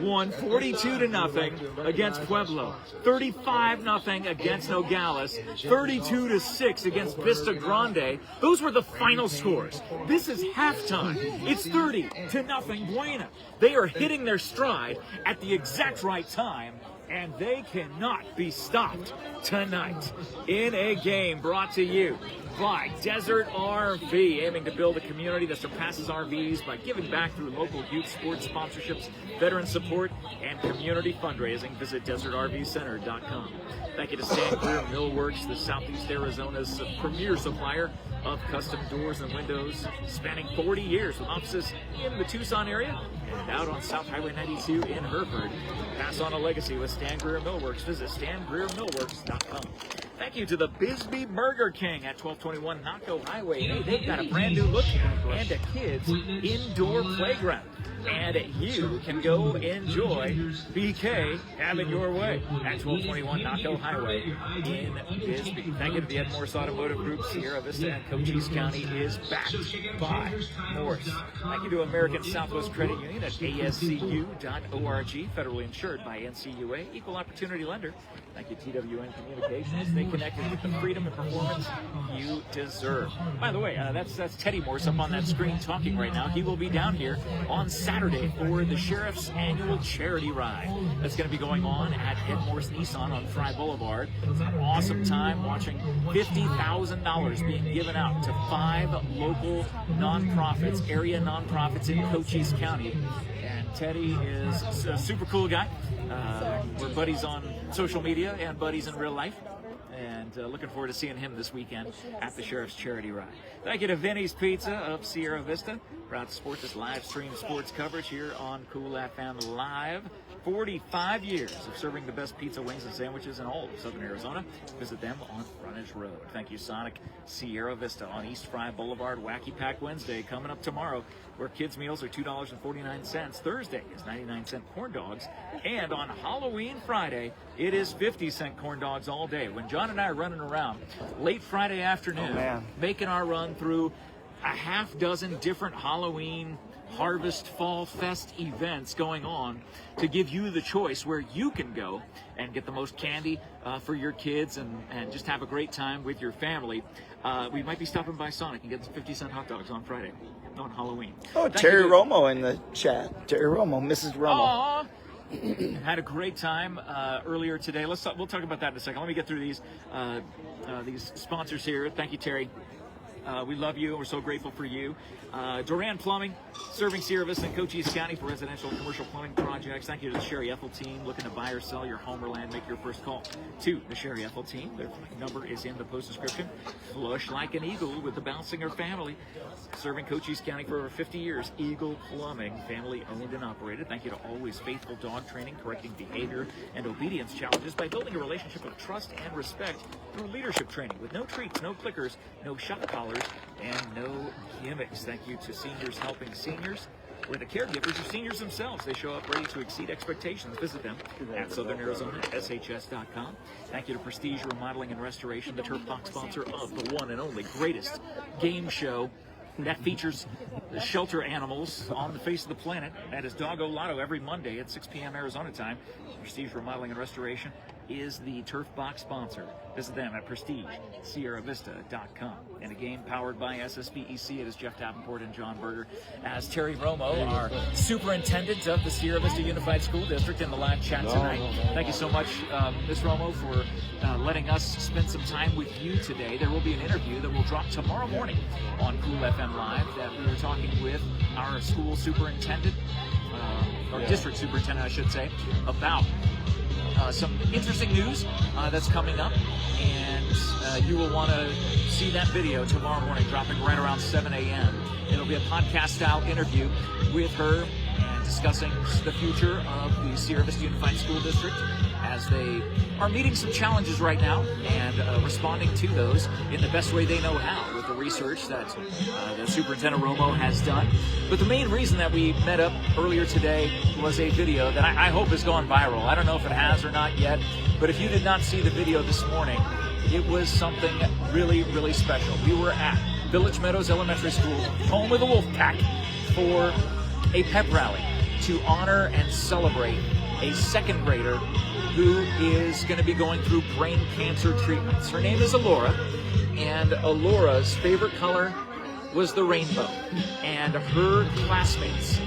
won 42-0 against Pueblo, 35-0 against Nogales, 32-6 against Vista Grande. Those were the final scores. This is halftime. It's 30-0 Buena. They are hitting their stride at the exact right time, and they cannot be stopped tonight in a game brought to you by Desert RV, aiming to build a community that surpasses RVs by giving back through local youth sports sponsorships, veteran support, and community fundraising. Visit desertrvcenter.com. Thank you to Stan Greer Millworks, the Southeast Arizona's premier supplier of custom doors and windows, spanning 40 years with offices in the Tucson area and out on South Highway 92 in Hereford. Pass on a legacy with Stan Greer Millworks. Visit stangreermillworks.com. Thank you to the Bisbee Burger King at 1221 Naco Highway. Hey, they've got a brand new look and a kids' indoor playground. and you can go enjoy BK Have It Your Way at 1221 Naco Highway in Bisbee. Thank you to the Ed Morse Automotive Group. Sierra Vista and Cochise County is backed by Morse. Thank you to American Southwest Credit Union at ascu.org, federally insured by NCUA, equal opportunity lender. Thank you, TWN Communications. Stay connected with the freedom and performance you deserve. By the way, that's Teddy Morse up on that screen talking right now. He will be down here on Saturday for the Sheriff's Annual Charity Ride. That's going to be going on at Ed Morse Nissan on Fry Boulevard. It's an awesome time watching $50,000 being given out to 5 local nonprofits, area nonprofits in Cochise County. And Teddy is a super cool guy. We're buddies on social media and buddies in real life. And looking forward to seeing him this weekend at the Sheriff's Charity Ride. Thank you to Vinny's Pizza of Sierra Vista. Proud to support this live stream sports coverage here on Cool FM Live. 45 years of serving the best pizza, wings, and sandwiches in all of Southern Arizona. Visit them on Frontage Road. Thank you, Sonic Sierra Vista on East Fry Boulevard. Wacky Pack Wednesday coming up tomorrow, where kids' meals are $2.49. Thursday is 99-cent corn dogs. And on Halloween Friday, it is 50-cent corn dogs all day. When John and I are running around late Friday afternoon, making our run through a half dozen different Halloween Harvest Fall Fest events going on to give you the choice where you can go and get the most candy for your kids and just have a great time with your family. We might be stopping by Sonic and get some 50-cent hot dogs on Friday, on Halloween. Oh, Terry Romo in the chat. Terry Romo, Mrs. Romo. Aww. Had a great time earlier today. We'll talk about that in a second. Let me get through these sponsors here. Thank you, Terry. We love you. We're so grateful for you. Duran Plumbing, serving Sierra Vista and Cochise County for residential and commercial plumbing projects. Thank you to the Sherry Ethel team. Looking to buy or sell your home or land, make your first call to the Sherry Ethel team. Their number is in the post description. Flush like an eagle with the Bouncinger family. Serving Cochise County for over 50 years. Eagle Plumbing, family owned and operated. Thank you to Always Faithful Dog Training, correcting behavior and obedience challenges by building a relationship of trust and respect through leadership training with no treats, no clickers, no shot collars, and no gimmicks. Thank you to Seniors Helping Seniors, where the caregivers are seniors themselves. They show up ready to exceed expectations. Visit them at SouthernArizona.shs.com. Thank you to Prestige Remodeling and Restoration, the Turf Box sponsor of the one and only greatest game show that features the shelter animals on the face of the planet. That is Doggo Lotto every Monday at 6 p.m. Arizona time. Prestige Remodeling and Restoration is the Turf Box sponsor. Visit them at PrestigeSierraVista.com. And a game powered by SSBEC. It is Jeff Davenport and John Berger as Terry Romo, our superintendent of the Sierra Vista Unified School District, in the live chat tonight. Thank you so much, Ms. Romo, for letting us spend some time with you today. There will be an interview that will drop tomorrow morning on Cool FM Live that we were talking with our school superintendent, or district superintendent, I should say, about some interesting news that's coming up, and you will want to see that video tomorrow morning, dropping right around 7 a.m. It'll be a podcast-style interview with her and discussing the future of the Sierra Vista Unified School District as they are meeting some challenges right now and responding to those in the best way they know how with the research that the Superintendent Romo has done. But the main reason that we met up earlier today was a video that I hope has gone viral. I don't know if it has or not yet, but if you did not see the video this morning, it was something really, really special. We were at Village Meadows Elementary School, home of the Wolf Pack, for a pep rally to honor and celebrate a second grader who is going to be going through brain cancer treatments. Her name is Alora, and Alora's favorite color was the rainbow. And her classmates,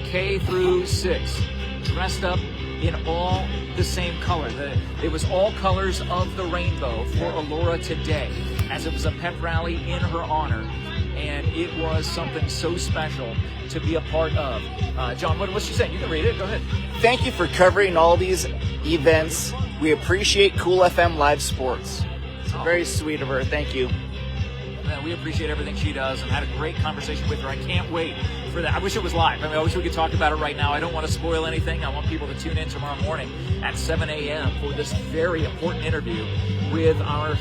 K through 6, dressed up in all the same color. It was all colors of the rainbow for Alora today, as it was a pep rally in her honor. And it was something so special to be a part of. John, what's she saying? You can read it. Go ahead. Thank you for covering all these events. We appreciate Cool FM Live Sports. It's very sweet of her. Thank you. We appreciate everything she does and had a great conversation with her. I can't wait for that. I wish it was live. I wish we could talk about it right now. I don't want to spoil anything. I want people to tune in tomorrow morning at 7 a.m. for this very important interview with our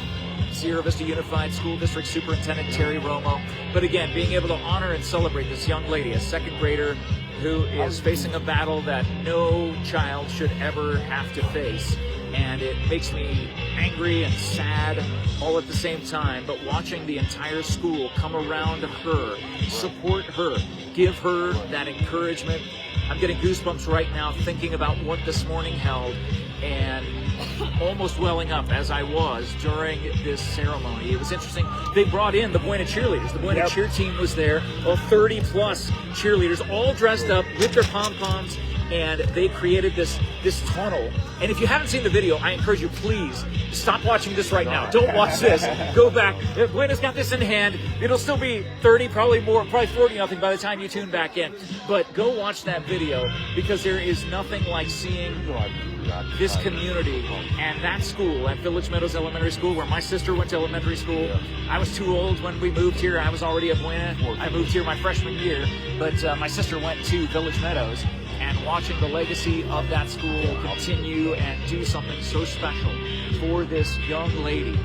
Sierra Vista Unified School District Superintendent Terry Romo. But again, being able to honor and celebrate this young lady, a second grader who is facing a battle that no child should ever have to face. And it makes me angry and sad all at the same time. But watching the entire school come around her, support her, give her that encouragement. I'm getting goosebumps right now thinking about what this morning held, and almost welling up as I was during this ceremony. It was interesting. They brought in the Buena cheerleaders. The Buena cheer team was there. 30 plus cheerleaders, all dressed up with their pom-poms, and they created this tunnel. And if you haven't seen the video, I encourage you, please stop watching this right now. Don't watch this. Go back. Buena's got this in hand. It'll still be 30, probably more, probably 40-0 by the time you tune back in. But go watch that video, because there is nothing like seeing this community and that school at Village Meadows Elementary School, where my sister went to elementary school. I was too old when we moved here. I was already at Buena. I moved here my freshman year, but my sister went to Village Meadows. And watching the legacy of that school continue and do something so special for this young lady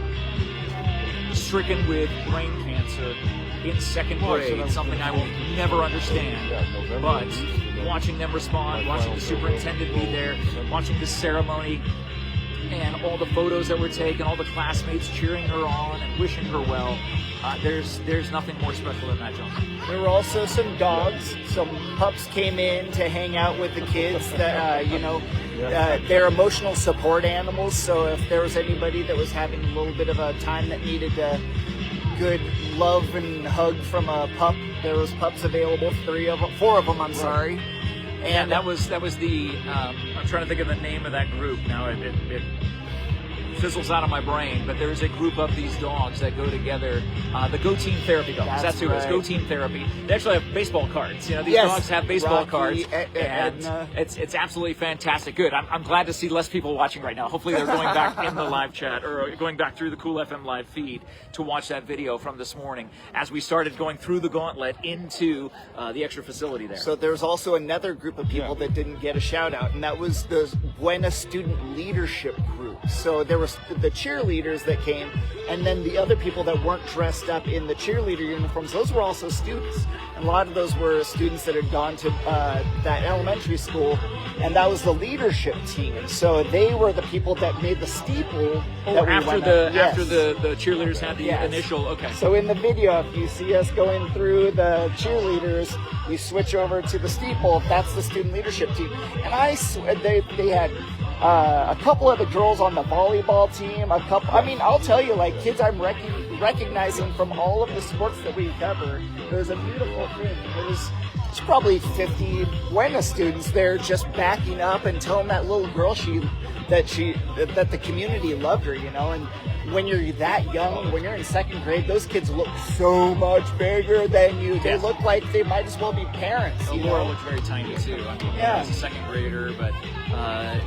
stricken with brain cancer in second grade, something I will never understand. But watching them respond, watching the superintendent be there, watching the ceremony, and all the photos that were taken, all the classmates cheering her on and wishing her well. There's nothing more special than that, John. There were also some dogs, some pups came in to hang out with the kids that, they're emotional support animals. So if there was anybody that was having a little bit of a time that needed a good love and hug from a pup, there was pups available, 4 of them, I'm sorry. And that was the, I'm trying to think of the name of that group now. It fizzles out of my brain, but there's a group of these dogs that go together, the Go Team Therapy dogs. That's who it is, Go Team Therapy. They actually have baseball cards. These dogs have baseball cards, and it's absolutely fantastic. Good. I'm glad to see less people watching right now. Hopefully they're going back in the live chat, or going back through the Cool FM live feed to watch that video from this morning as we started going through the gauntlet into the extra facility there. So there's also another group of people that didn't get a shout out, and that was the Buena Student Leadership Group. So there was the cheerleaders that came, and then the other people that weren't dressed up in the cheerleader uniforms, those were also students. And a lot of those were students that had gone to that elementary school, and that was the leadership team. So they were the people that made the steeple. After the cheerleaders had the initial, okay. So in the video, if you see us going through the cheerleaders, we switch over to the steeple. That's the student leadership team. And I swear they had a couple of the girls on the volleyball team, I'll tell you, like, kids I'm recognizing from all of the sports that we cover. It was a beautiful thing. There's probably 50 Buena students there just backing up and telling that little girl that the community loved her, and when you're that young, when you're in second grade, those kids look so much bigger than you. They look like they might as well be parents. Laura looks very tiny too. As a second grader, but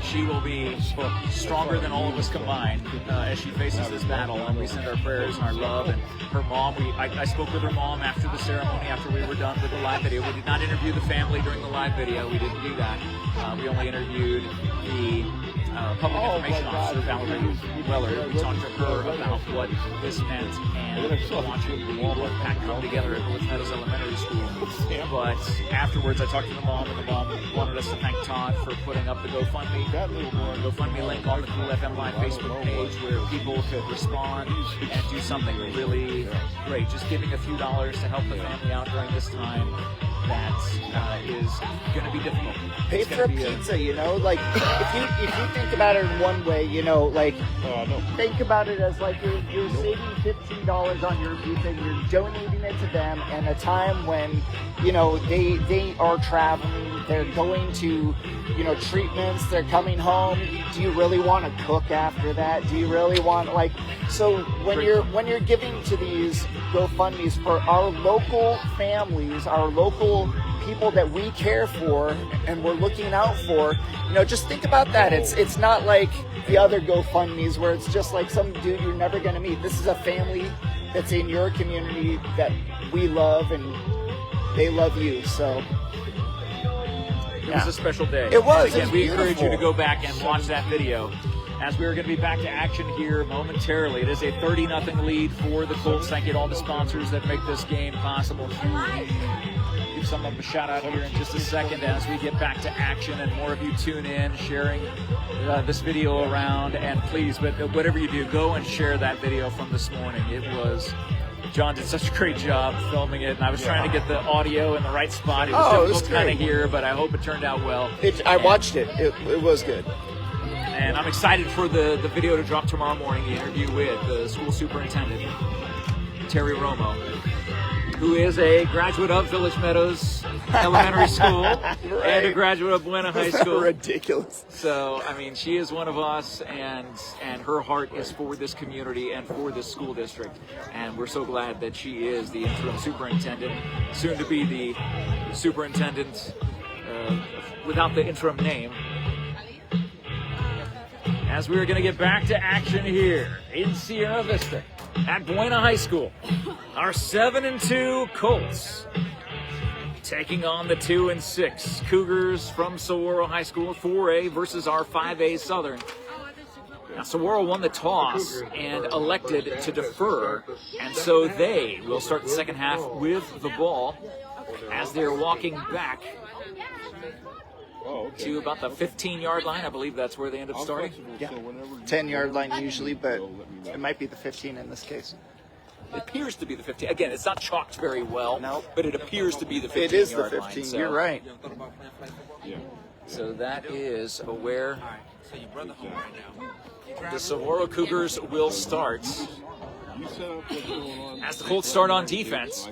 she will be stronger than all of us combined as she faces this battle. And we send our prayers and our love. And her mom, I spoke with her mom after the ceremony, after we were done with the live video. We did not interview the family during the live video. We didn't do that. We only interviewed the public information officer, Valerie Weller. We talked to her about what this meant and watching all the pack come together at Village Meadows Elementary School. But afterwards, I talked to the mom, and the mom wanted us to thank Todd for putting up the GoFundMe link on the Cool FM Live Facebook page, where people could respond and do something really great. Just giving a few dollars to help the family out during this time that is going to be difficult. Pay for a pizza, like if you think about it in one way, think about it as like you're saving $15 on your pizza, and you're donating it to them in a time when they are traveling, they're going to treatments, they're coming home. Do you really want to cook after that? Do you really want so when you're giving to these GoFundMes for our local families, our local people that we care for and we're looking out for, just think about that. It's not like the other GoFundMes where it's just like some dude you're never going to meet. This is a family that's in your community that we love, and they love you. So it was a special day. It was. Again, we encourage you to go back and watch that video as we're going to be back to action here momentarily. It is a 30-0 lead for the Colts. Thank you to all the sponsors that make this game possible. Give some of a shout out here in just a second as we get back to action and more of you tune in, sharing this video around. And please, but whatever you do, go and share that video from this morning. John did such a great job filming it, and I was trying to get the audio in the right spot. It was difficult kind of here, but I hope it turned out well. I watched it. It was good. And I'm excited for the video to drop tomorrow morning, the interview with the school superintendent, Terry Romo, who is a graduate of Village Meadows Elementary School and a graduate of Buena High School. Ridiculous. So, I mean, she is one of us, and her heart is for this community and for this school district. And we're so glad that she is the interim superintendent, soon to be the superintendent without the interim name. As we are going to get back to action here in Sierra Vista at Buena High School, our 7-2 Colts taking on the 2-6 Cougars from Sahuaro High School, 4A versus our 5A Southern. Now, Sahuaro won the toss and elected to defer, and so they will start the second half with the ball as they're walking back to about the 15-yard line. I believe that's where they end up starting. Yeah, 10-yard line usually, but it might be the 15 in this case. It appears to be the 15. Again, it's not chalked very well, but it appears to be the 15-yard line. It is the 15. So, you're right. So that is where the Sahuaro Cougars will start. As the Colts start on defense.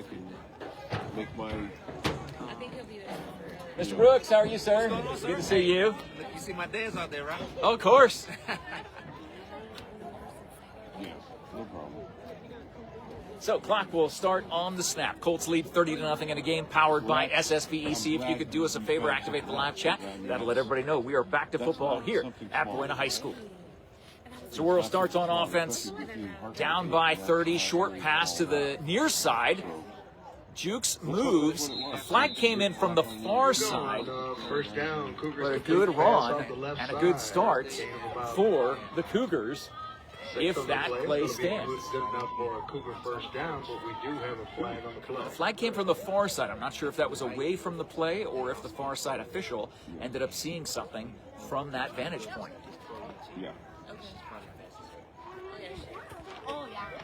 Mr. Brooks, how are you, sir? Good to see you. You see my dad's out there, right? Oh, of course. No problem. So, clock will start on the snap. Colts lead 30-0 in a game powered by SSVEC. If you could do us a favor, activate the live chat. That'll let everybody know we are back to football here at Buena High School. Sahuaro starts on offense, down by 30, short pass to the near side. Jukes moves. A flag came in from the far side, First down, Cougars. but a good run and a good start for the Cougars if that play stands. Good enough for a Cougar first down, but we do have a flag on the play. The flag came from the far side. I'm not sure if that was away from the play or if the far side official ended up seeing something from that vantage point. Yeah.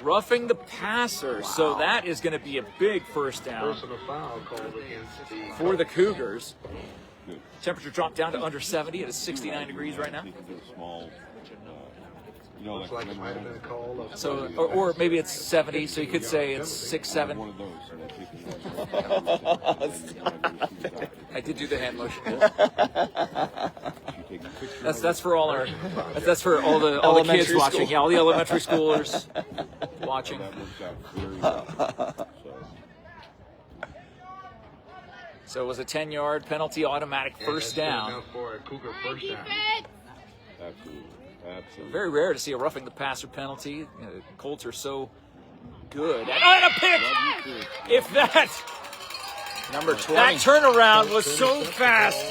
Roughing the passer, so that is going to be a big first down Personal foul called against the for the Cougars. Temperature dropped down to under 70. It is 69 degrees right now. Looks like it might have been a call of So, or maybe it's 70, so you could say it's 6-7. One of those. I did do the hand motion. That's for all our that's for all the kids watching. school. Yeah, all the elementary schoolers watching. So it was a 10-yard penalty, automatic first down. Enough for a Cougar first down. Absolutely. Absolutely. Very rare to see a roughing the passer penalty. You know, the Colts are so good. And a pick! If that Number 20. that turnaround was so fast.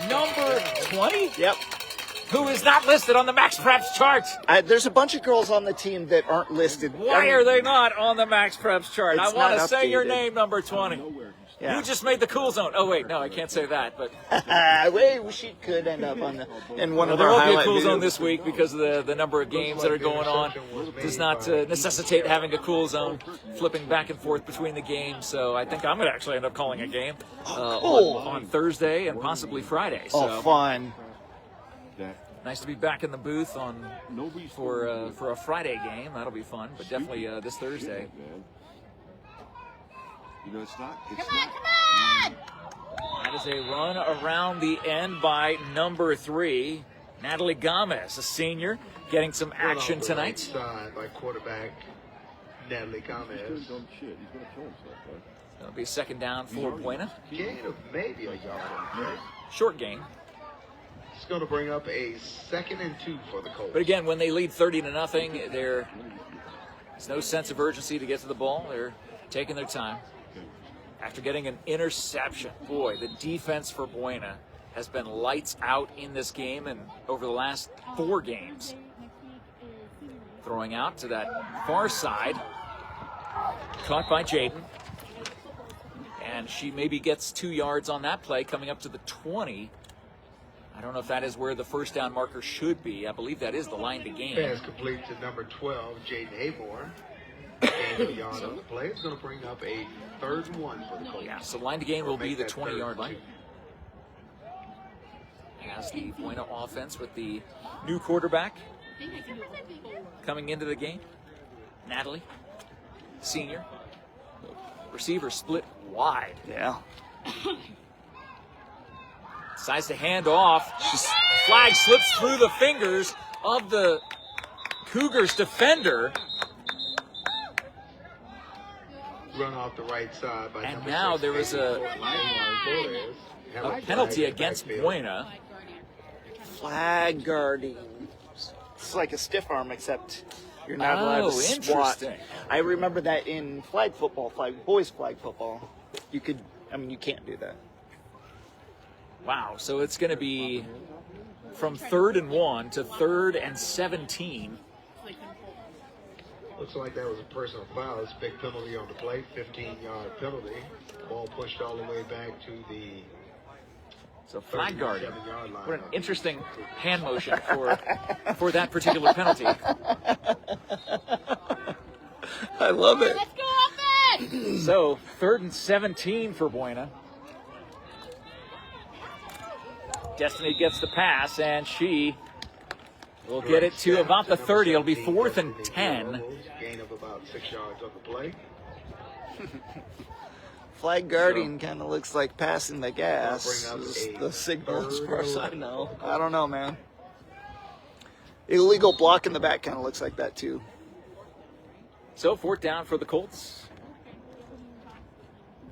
Number 20? Yep. Who is not listed on the Max Preps chart. There's a bunch of girls on the team that aren't listed. Why are they not on the Max Preps chart? I It's want to not say your updated. name, number 20. Yeah. You just made the cool zone. Oh, wait, no, I can't say that. But Wait, she could end up on in one of there our will be a highlight cool zone videos. this week because of the number of games that are going on. Does not necessitate having a cool zone, flipping back and forth between the games. So I think I'm going to actually end up calling a game cool. on Thursday and possibly Friday. So Oh, fun. nice to be back in the booth for a Friday game. That'll be fun, but definitely this Thursday. You know, it's not. That is a run around the end by number 3, Natalie Gomez, a senior, getting some action tonight. Side by quarterback Natalie Gomez. He's dumb shit. He's going to kill himself, right? That'll be a second down for Buena. Gain of maybe a yard. Short gain. It's going to bring up a 2nd and 2 for the Colts. But again, when they lead 30-0, there's no sense of urgency to get to the ball. They're taking their time. After getting an interception, boy, the defense for Buena has been lights out in this game and over the last 4 games. Throwing out to that far side. Caught by Jaden. And she maybe gets 2 yards on that play, coming up to the 20. I don't know if that is where the first down marker should be. I believe that is the line to gain. Pass complete to number 12, Jaden Haymore. Gain of a yard on the play. It's going to bring up a 3rd and 1 for the Colts. Yeah, so line to gain will be the 20-yard line. As the Buena offense with the new quarterback coming into the game. Natalie, senior. Receiver split wide. Yeah. Decides to hand off. Flag slips through the fingers of the Cougars defender. Run off the right side by And now there was a penalty against Buena. Flag guarding. It's like a stiff arm, except you're not allowed to swat. Interesting. I remember that in flag football, boys flag football. You can't do that. Wow, so it's going to be from 3rd and 1 to 3rd and 17. Looks like that was a personal foul. It's a big penalty on the play, 15-yard penalty. Ball pushed all the way back to the So flag guarding. 37-yard line. What an interesting hand motion for that particular penalty. I love it. Let's go offense! So 3rd and 17 for Buena. Destiny gets the pass, and she will get it to about the 30. It'll be 4th and 10. Gain of about 6 yards on the play. Flag guarding kind of looks like passing the gas. The signal, as far as I know. I don't know, man. Illegal block in the back kind of looks like that too. So 4th down for the Colts.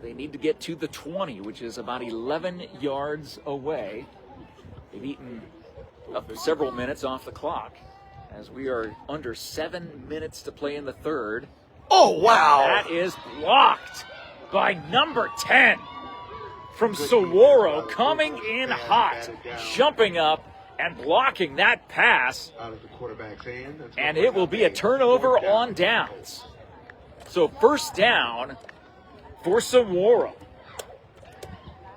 They need to get to the 20, which is about 11 yards away. They've eaten up several minutes off the clock as we are under 7 minutes to play in the 3rd. Oh, wow. That is blocked by number 10 from Sahuaro, coming in hot, jumping up and blocking that pass. Out of the quarterback's hand. And it will be a turnover on downs. So 1st down for Sahuaro.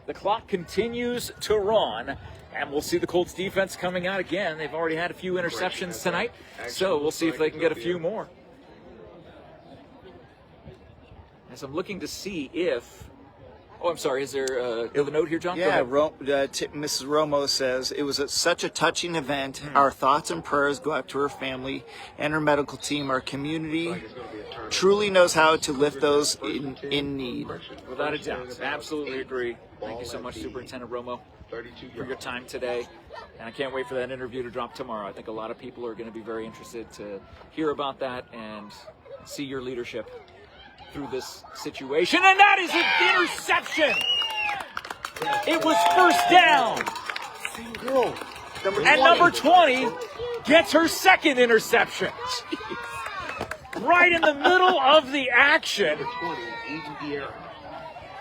The clock continues to run, and we'll see the Colts defense coming out again. They've already had a few interceptions tonight, so we'll see if they can get a few more. As I'm looking to see if... Oh, I'm sorry. Is there a note here, John? Yeah, Mrs. Romo says, it was such a touching event. Our thoughts and prayers go out to her family and her medical team. Our community truly knows how to lift those in need. Without a doubt. Absolutely agree. Thank you so much, Superintendent Romo, for your time today. And I can't wait for that interview to drop tomorrow. I think a lot of people are going to be very interested to hear about that and see your leadership through this situation. And that is an interception. It was 1st down. And number 20 gets her 2nd interception. Right in the middle of the action.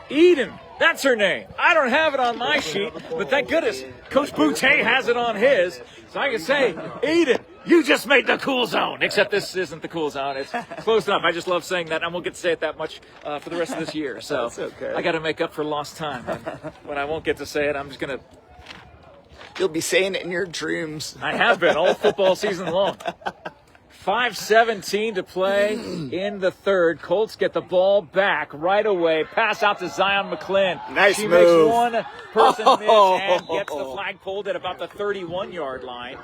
Eden, that's her name. I don't have it on my sheet, but thank goodness Coach Boutte has it on his. So I can say, Eden, you just made the cool zone. Except this isn't the cool zone. It's close enough. I just love saying that. I won't get to say it that much for the rest of this year. So that's okay. I got to make up for lost time. And when I won't get to say it, I'm just going to... You'll be saying it in your dreams. I have been all football season long. 5:17 to play in the 3rd. Colts get the ball back right away. Pass out to Zion McClin. Nice she move. Makes one person miss and gets the flag pulled at about the 31-yard line.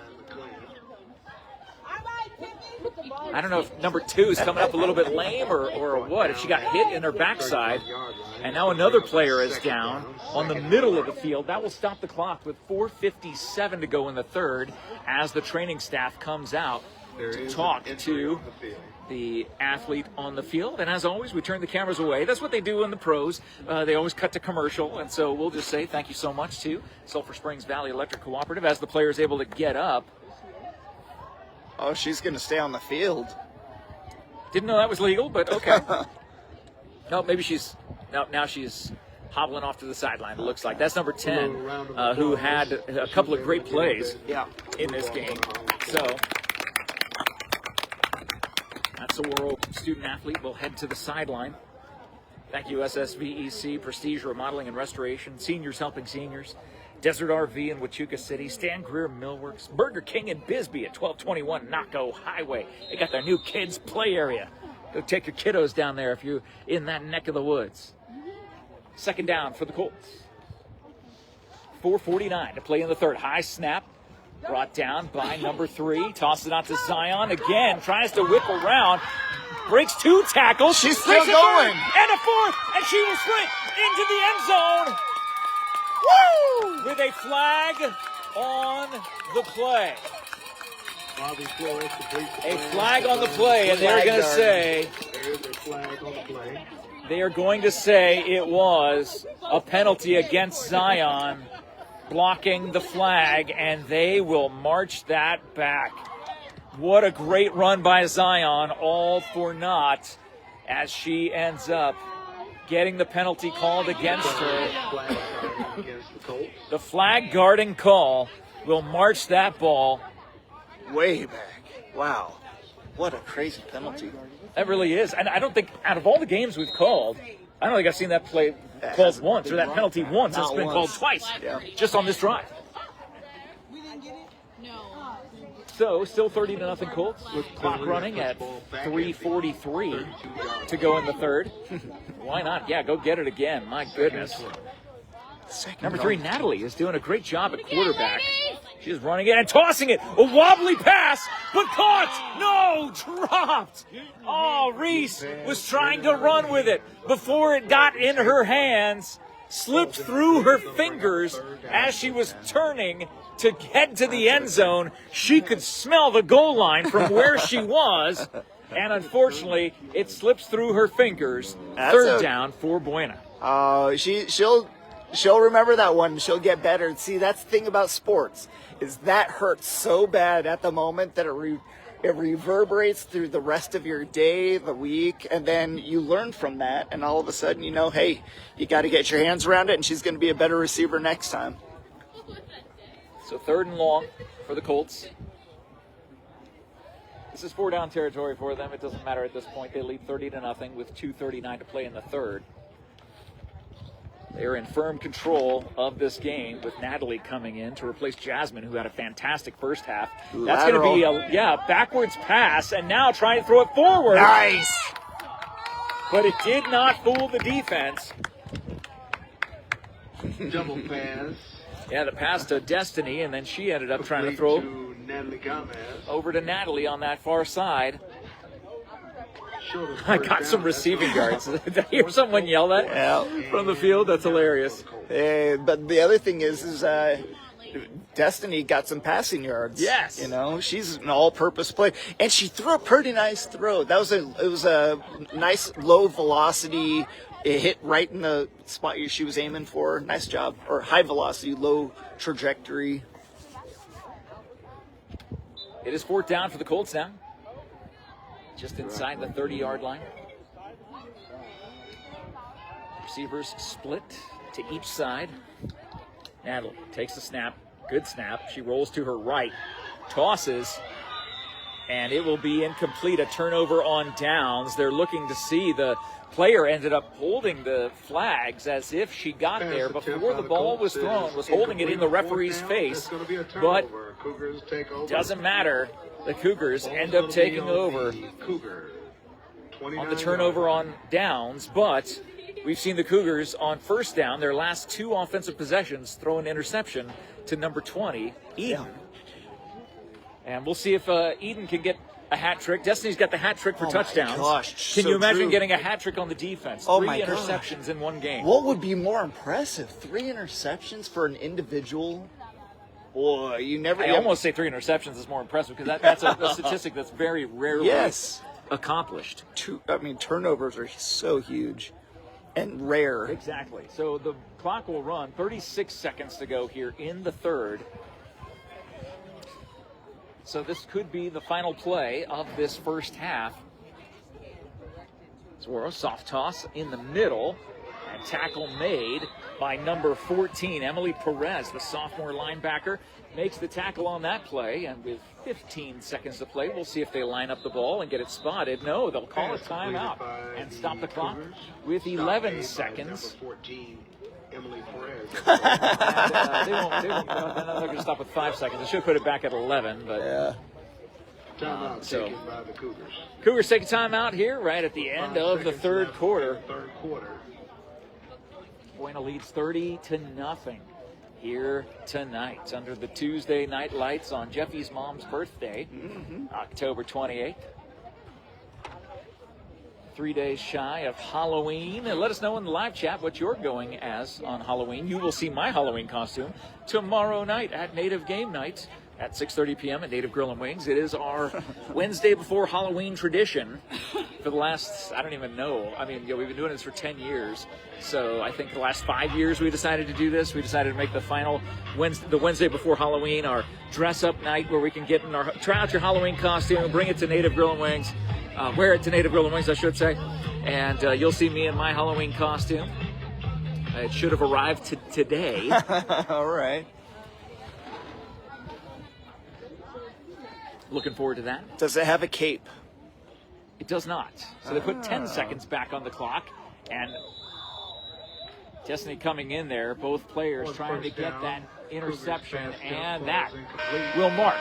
I don't know if number 2 is coming up a little bit lame or what. If she got hit in her backside. And now another player is down on the middle of the field. That will stop the clock with 4:57 to go in the 3rd as the training staff comes out to talk to the athlete on the field. And as always, we turn the cameras away. That's what they do in the pros. They always cut to commercial. And so we'll just say thank you so much to Sulphur Springs Valley Electric Cooperative as the player is able to get up. Oh, she's going to stay on the field. Didn't know that was legal, but okay. No, maybe she's... No, now she's hobbling off to the sideline, it looks like. That's number 10, who had a couple of great plays in this game. So, That Sahuaro student athlete will head to the sideline. Thank you, SSVEC, Prestige Remodeling and Restoration, Seniors Helping Seniors, Desert RV in Huachuca City, Stan Greer Millworks, Burger King in Bisbee at 1221 Naco Hwy. They got their new kids' play area. Go take your kiddos down there if you're in that neck of the woods. Second down for the Colts. 4:49 to play in the third. High snap. Brought down by number 3. Tosses it out to Zion again. Tries to whip around. Breaks 2 tackles. She's still breaks a going. third, and a fourth. And she will sprint into the end zone. Woo! With a flag on the play. A flag on the play, and they're going to say... There's a flag on the play. They are going to say it was a penalty against Zion, blocking the flag, and they will march that back. What a great run by Zion, all for naught, as she ends up getting the penalty called against her. The flag guarding call will march that ball Way back. Wow. What a crazy penalty. That really is. And I don't think, out of all the games we've called, I don't think I've seen that play called once, or that penalty once. It's been called twice, just on this drive. So, still 30-0 Colts, with clock running at 3:43 to go in the third. Why not? Yeah, go get it again. My goodness. Number 3, Natalie, is doing a great job at quarterback. She's running it and tossing it. A wobbly pass, but caught. No, dropped. Oh, Reese was trying to run with it before it got in her hands. Slipped through her fingers as she was turning to head to the end zone. She could smell the goal line from where she was. And unfortunately, it slips through her fingers. Third down for Buena. She'll remember that one. She'll get better. See, that's the thing about sports, is that hurts so bad at the moment that it reverberates through the rest of your day, the week, and then you learn from that, and all of a sudden you know, hey, you got to get your hands around it, and she's going to be a better receiver next time. So 3rd and long for the Colts. This is 4-down territory for them. It doesn't matter at this point. They lead 30-0 with 2:39 to play in the third. They're in firm control of this game, with Natalie coming in to replace Jasmine, who had a fantastic first half. That's going to be a backwards pass, and now trying to throw it forward. Nice! But it did not fool the defense. Double pass. Yeah, the pass to Destiny, and then she ended up trying to throw over to Natalie on that far side. I got some receiving yards. Did I hear someone yell that from the field? That's hilarious. But the other thing is Destiny got some passing yards. Yes. You know, she's an all-purpose play. And she threw a pretty nice throw. It was a nice low velocity. It hit right in the spot she was aiming for. Nice job. Or high velocity, low trajectory. It is 4th down for the Colts now. Just inside the 30-yard line. Receivers split to each side. Natalie takes the snap. Good snap. She rolls to her right. Tosses. And it will be incomplete. A turnover on downs. They're looking to see. The player ended up holding the flags as if she got there before the ball was thrown. Was holding it in the referee's face. But doesn't matter. The Cougars end up taking over on the turnover on downs, but we've seen the Cougars on 1st down, their last 2 offensive possessions, throw an interception to number 20, Eden. And we'll see if Eden can get a hat trick. Destiny's got the hat trick for touchdowns. Gosh, can you imagine true. getting a hat trick on the defense? 3 interceptions in one game. What would be more impressive? 3 interceptions for an individual? Boy, I almost say 3 interceptions is more impressive, because that's a statistic that's very rarely accomplished. Turnovers are so huge and rare. Exactly. So the clock will run. 36 seconds to go here in the third. So this could be the final play of this first half. Sahuaro, soft toss in the middle, and tackle made by number 14, Emily Perez, the sophomore linebacker, makes the tackle on that play, and with 15 seconds to play, we'll see if they line up the ball and get it spotted. No, they'll call a timeout and stop the clock with 11 seconds. Number 14, Emily Perez. They won't, they're going to stop with 5 seconds. They should put it back at 11, but... Yeah. Timeout taken by the Cougars. Cougars take a timeout here right at the end of the third quarter. Buena leads 30-0 here tonight under the Tuesday night lights on Jeffy's mom's birthday, October 28th. 3 days shy of Halloween. And let us know in the live chat what you're going as on Halloween. You will see my Halloween costume tomorrow night at Native Game Night at 6:30 p.m. at Native Grill and Wings. It is our Wednesday before Halloween tradition for the last, I don't even know. I mean, we've been doing this for 10 years. So I think the last 5 years we decided to do this. We decided to make the final Wednesday before Halloween our dress-up night where we can get in try out your Halloween costume, bring it to Native Grill and Wings, wear it to Native Grill and Wings, I should say, and you'll see me in my Halloween costume. It should have arrived today. All right. Looking forward to that. Does it have a cape? It does not. So they put 10 seconds back on the clock, and Destiny coming in there, both players trying to get that interception, and that will mark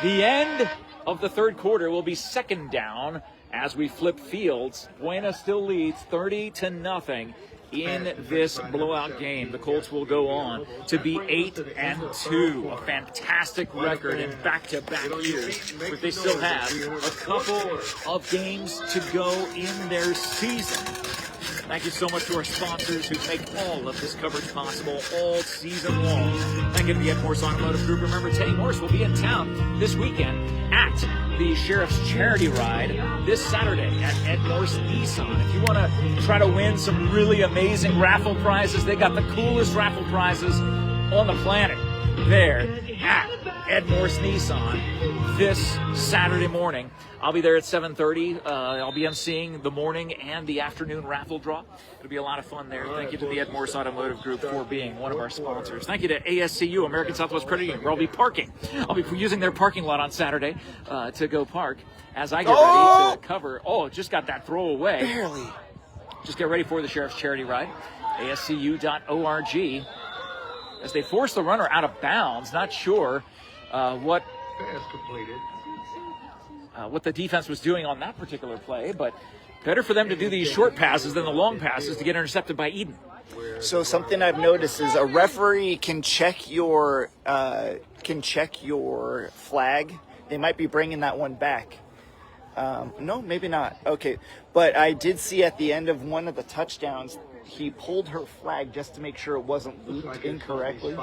the end of the third quarter. Will be second down as we flip fields. Buena still leads 30-0 in this blowout game. The Colts will go on to be 8-2, a fantastic record in back-to-back years, but they still have a couple of games to go in their season. Thank you so much to our sponsors who make all of this coverage possible all season long. Thank you to the Ed Morse Automotive Group. Remember, Teddy Morse will be in town this weekend at the Sheriff's Charity Ride this Saturday at Ed Morse Nissan. If you want to try to win some really amazing raffle prizes, they got the coolest raffle prizes on the planet there at Ed Morse Nissan this Saturday morning. I'll be there at 7:30. I'll be emceeing the morning and the afternoon raffle draw. It'll be a lot of fun there. Thank you to the Ed Morse Automotive Group for being one of our sponsors. Thank you to ASCU, American Southwest Credit Union, where I'll be parking. I'll be using their parking lot on Saturday to go park as I get ready to cover. Oh, just got that throw away. Barely. Just get ready for the Sheriff's Charity Ride. ASCU.org. As they force the runner out of bounds, not sure what the defense was doing on that particular play, but better for them to do these short passes than the long passes to get intercepted by Eden. So something I've noticed is a referee can check your flag. They might be bringing that one back. No, maybe not. Okay, but I did see at the end of one of the touchdowns, he pulled her flag just to make sure it wasn't looped incorrectly.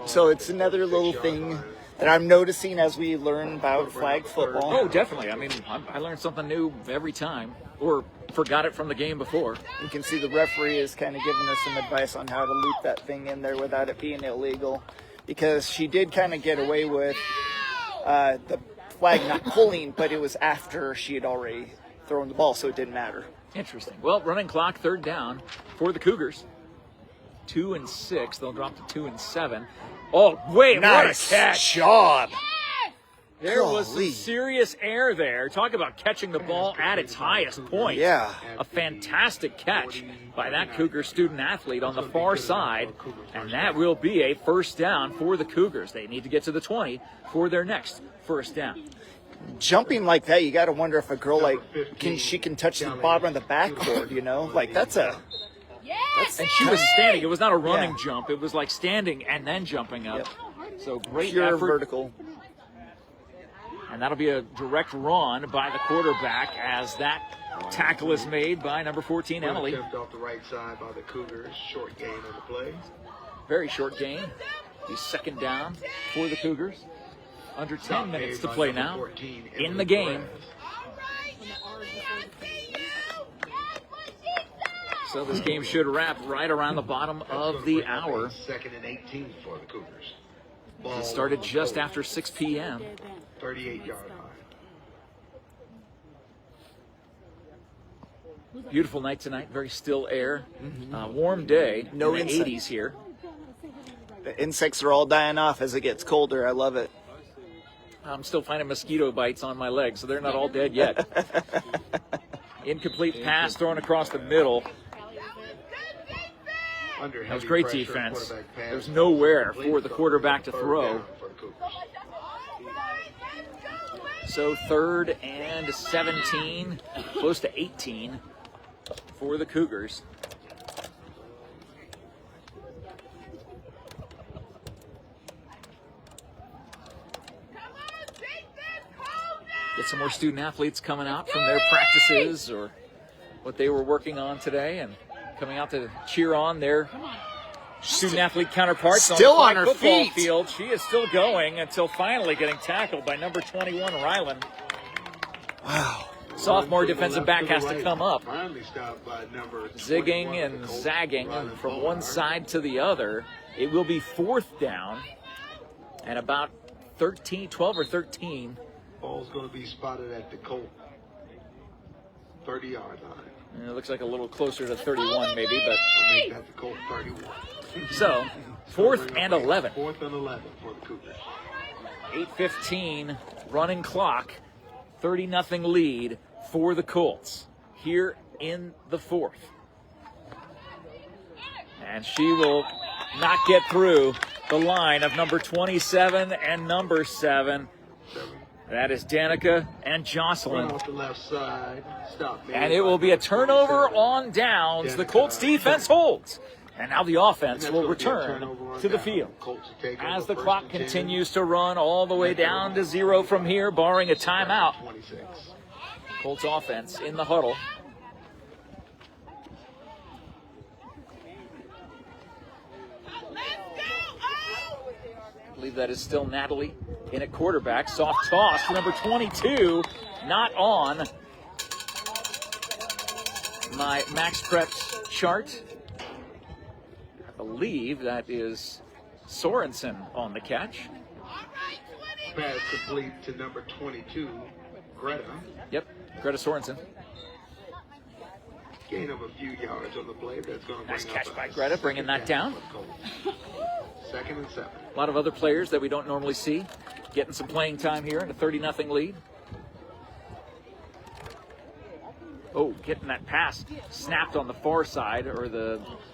So it's another little thing that I'm noticing as we learn about flag football. Oh, definitely. I mean, I learned something new every time, or forgot it from the game before. You can see the referee is kind of giving us some advice on how to loop that thing in there without it being illegal, because she did kind of get away with the flag not pulling, but it was after she had already thrown the ball, so it didn't matter. Interesting. Well, running clock, third down for the Cougars. 2 and 6. They'll drop to 2 and 7. Oh, wait, nice what a catch. job. There was some serious air there. Talk about catching the ball at its highest point. Yeah. A fantastic catch by that Cougar student athlete on the far side. And that will be a first down for the Cougars. They need to get to the 20 for their next first down. Jumping like that, you got to wonder if a girl she can touch the bottom of the backboard, you know? Like, that's and she was standing. It was not a running jump. It was like standing and then jumping up. Yep. So great pure effort. Vertical. And that'll be a direct run by the quarterback as that tackle is made by number 14, Emily. Attempt off the right side by the Cougars. Short gain on the play. Very short gain. He's second down for the Cougars. Under 10 minutes to play now in the game. So this game should wrap right around the bottom of the hour. Second and 18 for the Cougars. It started just after 6 p.m. 38-yard line. Beautiful night tonight, very still air, warm day, No in the insect. 80s here. The insects are all dying off as it gets colder. I love it. I'm still finding mosquito bites on my legs, so they're not all dead yet. Incomplete pass thrown across the middle. Under That was heavy great pressure, defense. quarterback pass. There's nowhere for the quarterback to Third throw. down for the Cougars. So 3rd and 17, close to 18 for the Cougars. Get some more student athletes coming out from their practices or what they were working on today and coming out to cheer on their student athlete counterparts. Still on on the her football feet. field. She is still going until finally getting tackled by number 21, Ryland. Wow. Sophomore Run from the defensive left back the has to right. come up. Finally stopped by number 21 Zigging of and the Colts, zagging Ryland from Bowler. one side to the other. It will be 4th down and about 12 or 13. Ball's going to be spotted at the Colt 30-yard line. And it looks like a little closer to 31 maybe, but We'll make that the Colt 31. so 4th and 11. 4th and 11 for the Cougars. 8:15 running clock, 30-0 lead for the Colts here in the 4th. And she will not get through the line of number 27 and number 7. That is Danica and Run Jocelyn. off the left side. Stop. And it will be a turnover on downs. The Colts defense holds. And now the offense will return to the field. As the clock continues to run all the way down to 0 from here, barring a timeout. 26. Colts offense in the huddle. I believe that is still Natalie in at quarterback. Soft toss to number 22. Not on my Max Preps chart. I believe that is Sorensen on the catch. Pass complete to number 22, Greta. Yep, Greta Sorensen. Gain of a few yards on the play. That's going to Nice bring catch up by a Greta, bringing second that down. for the Colts. 2nd and 7. A lot of other players that we don't normally see getting some playing time here in a 30-0 lead. Oh, getting that pass snapped on the far side, or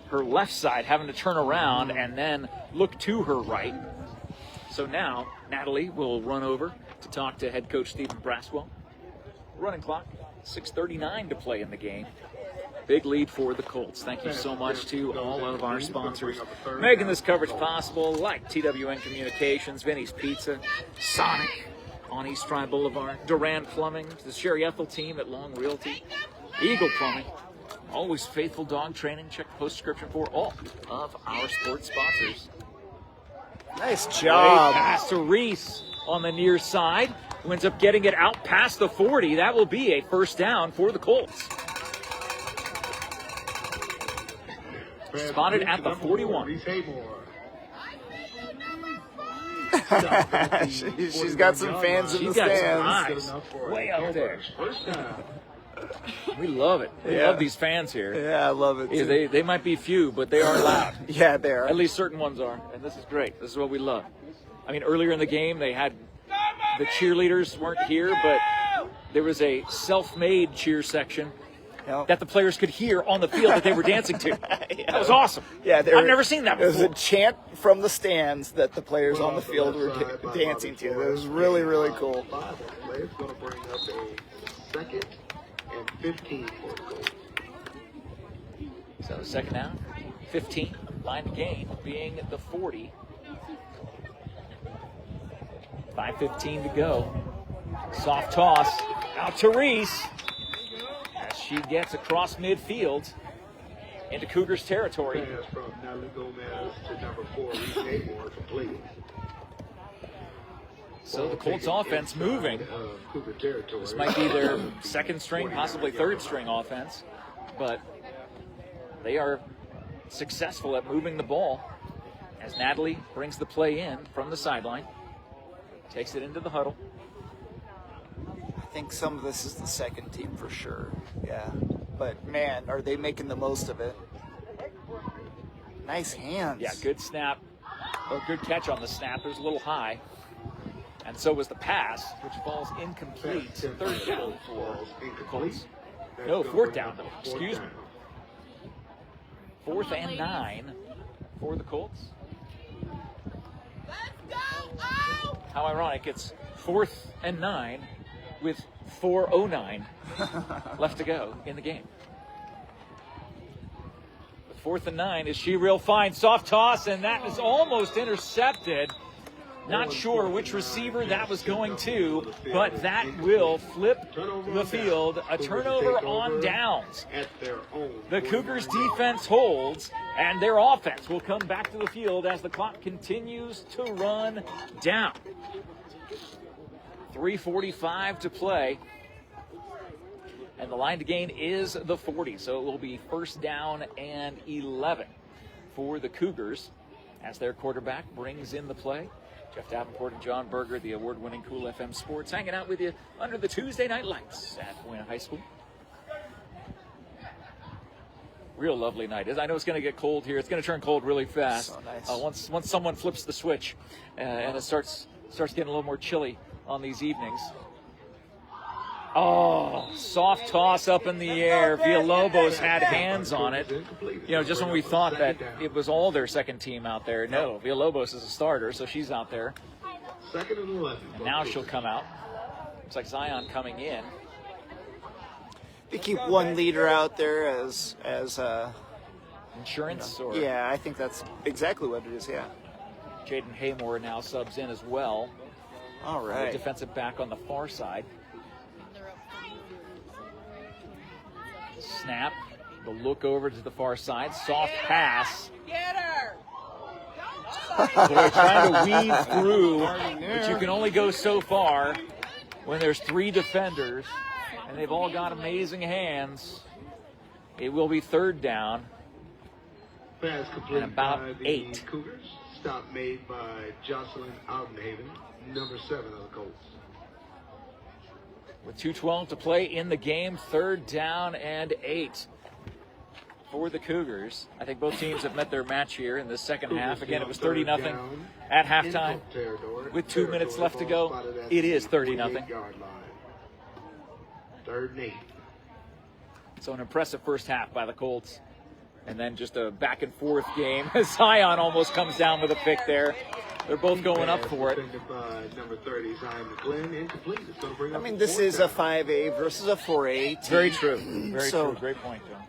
her left side, having to turn around and then look to her right. So now Natalie will run over to talk to head coach Stephen Braswell. Running clock, 6:39 to play in the game. Big lead for the Colts. Thank you so much to all of our sponsors making this coverage possible, like TWN Communications, Vinny's Pizza, Sonic on East Tri Boulevard, Duran Plumbing, the Sherry Ethel team at Long Realty, Eagle Plumbing, Always Faithful Dog Training. Check the post-description for all of our sports sponsors. Nice Great job. pass to Reese on the near side, who ends up getting it out past the 40. That will be a 1st down for the Colts. Spotted at the 41. Reese Haymore. She's got some fans in She's the got some stands. eyes way up there. 1st down. We love it. We Yeah. love these fans here. Yeah, I love it. Yeah, Too. they might be few, but they are loud. Yeah, they are. At least certain ones are, and this is great. This is what we love. I mean, earlier in the game, they had the cheerleaders weren't here, but there was a self-made cheer section Yep. that the players could hear on the field that they were dancing to. That was awesome. Yeah, I've never seen that There was before. a chant from the stands that the players on the field were dancing to. It was really, really cool. It's going to bring up a 2nd and 15 for the Colts. So 2nd down, 15, line to gain being the 40. 5:15 to go. Soft toss out to Reese as she gets across midfield into Cougars territory. Pass from Natalie Gomez to number 4, Reese Haymore, complete. So the Colts offense moving. Cougar territory. This might be their 2nd string, possibly 3rd string offense, but they are successful at moving the ball as Natalie brings the play in from the sideline, takes it into the huddle. I think some of this is the 2nd team for sure. Yeah. but man, are they making the most of it. Nice hands. Yeah, good snap. Or good catch on the snap. It was a little high. And so was the pass, which falls incomplete. Third down for the Colts. No, fourth down. Excuse me. 4th and 9 for the Colts. Let's go! Oh! How ironic. It's 4th and 9 with 4:09 left to go in the game. The 4th and 9 is she real fine. Soft toss, and that is almost intercepted. Not sure which receiver that was going to, but that will flip the field. A turnover on downs. The Cougars' defense holds, and their offense will come back to the field as the clock continues to run down. 3:45 to play. And the line to gain is the 40, so it will be 1st down and 11 for the Cougars as their quarterback brings in the play. Jeff Davenport and John Berger, the award-winning Cool FM Sports, hanging out with you under the Tuesday night lights at Buena High School. Real lovely night. I know it's going to get cold here. It's going to turn cold really fast. So nice. Once someone flips the switch and it starts getting a little more chilly on these evenings. Oh, soft toss up in the air. Villalobos had hands on it. You know, just when we thought that it was all their second team out there. No, Villalobos is a starter, so she's out there. 2nd and 11. And now she'll come out. Looks like Zion coming in. They keep one leader out there as Insurance or yeah, I think that's exactly what it is. Yeah. Jaden Haymore now subs in as well. All The right. defensive back on the far side. Snap. The look over to the far side. Soft pass. Get her! Boy, trying to weave through, but you can only go so far when there's 3 defenders, and they've all got amazing hands. It will be 3rd down. Pass complete And about by the 8. Cougars. Stop made by Jocelyn Aldenhaven, number 7 of the Colts. With 2:12 to play in the game, 3rd down and 8 for the Cougars. I think both teams have met their match here in the second half. Again, it was 30-0 at halftime. With 2 minutes left to go, it is 30-0. 3rd and 8. So an impressive first half by the Colts. And then just a back and forth game. Zion almost comes down with a pick there. They're both going up for it. Number 30, Zion McGlynn, incomplete. It's going to bring I up mean, a this 4th is a down. 5A versus a 4A. Very true. Very So- true. Great point, John.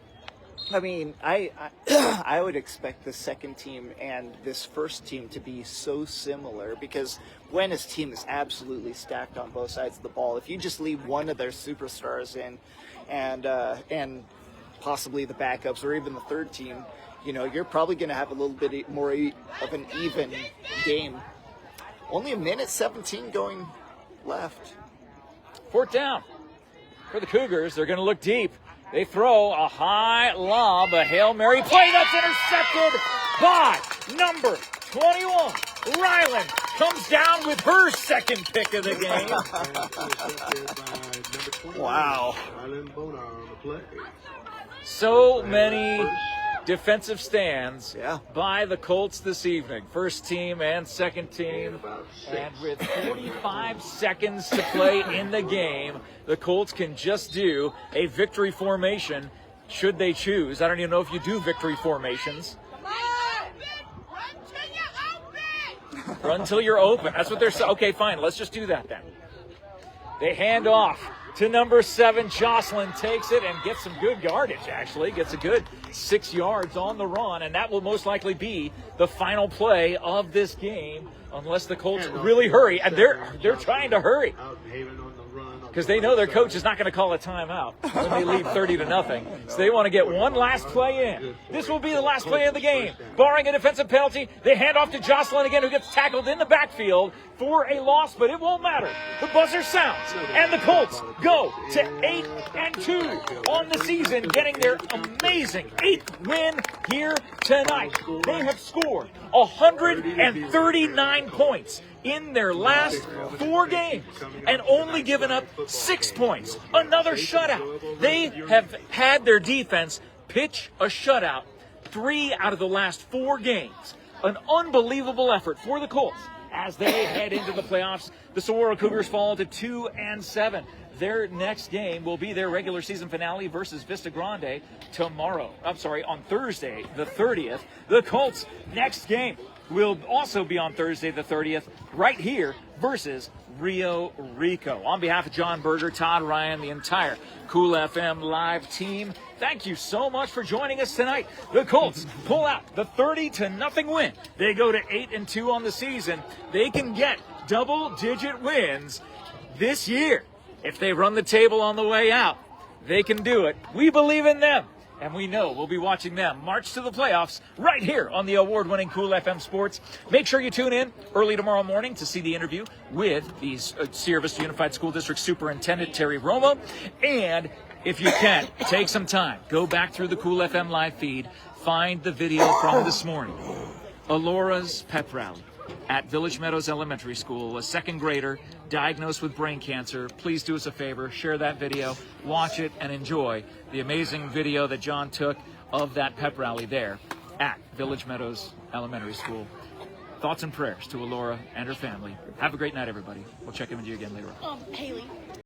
I mean, I would expect the second team and this first team to be so similar because Buena's team is absolutely stacked on both sides of the ball. If you just leave one of their superstars in, and possibly the backups or even the third team, you know, you're probably going to have a little bit more of an even game. Only a minute 17 going left. 4th down for the Cougars. They're going to look deep. They throw a high lob, a Hail Mary play that's intercepted by number 21. Ryland comes down with her second pick of the game. Wow. Ryland Bonar on the play. So many defensive stands Yeah. by the Colts this evening. First team and second team. About 6. And with 45 seconds to play in the game, the Colts can just do a victory formation should they choose. I don't even know if you do victory formations. Run till you're open. That's what they're saying. Okay, fine. Let's just do that then. They hand off to number 7. Jocelyn takes it and gets some good yardage, actually. Gets a good 6 yards on the run, and that will most likely be the final play of this game unless the Colts really hurry. And they're trying to hurry because they know their coach is not going to call a timeout when they lead 30-0. So they want to get one last play in. This will be the last play of the game. Barring a defensive penalty, they hand off to Jocelyn again, who gets tackled in the backfield for a loss, but it won't matter. The buzzer sounds, and the Colts go to 8-2 on the season, getting their amazing 8th win here tonight. They have scored 139 points in their last 4 games and only given up 6 points. Another shutout. They have had their defense pitch a shutout 3 out of the last 4 games. An unbelievable effort for the Colts as they head into the playoffs. The Sahuaro Cougars fall to 2-7. Their next game will be their regular season finale versus Vista Grande on Thursday, the 30th. The Colts' next game will also be on Thursday, the 30th, right here versus Rio Rico. On behalf of John Berger, Todd Ryan, the entire Cool FM live team, thank you so much for joining us tonight. The Colts pull out the 30-0 win. They go to 8-2 on the season. They can get double-digit wins this year. If they run the table on the way out, they can do it. We believe in them, and we know we'll be watching them march to the playoffs right here on the award-winning Cool FM Sports. Make sure you tune in early tomorrow morning to see the interview with the Sierra Vista Unified School District Superintendent Terry Romo. And if you can, take some time, go back through the Cool FM live feed, find the video from this morning. Alora's pep rally at Village Meadows Elementary School, a second grader diagnosed with brain cancer. Please do us a favor, share that video, watch it, and enjoy the amazing video that John took of that pep rally there at Village Meadows Elementary School. Thoughts and prayers to Alora and her family. Have a great night, everybody. We'll check in with you again later on. Haley.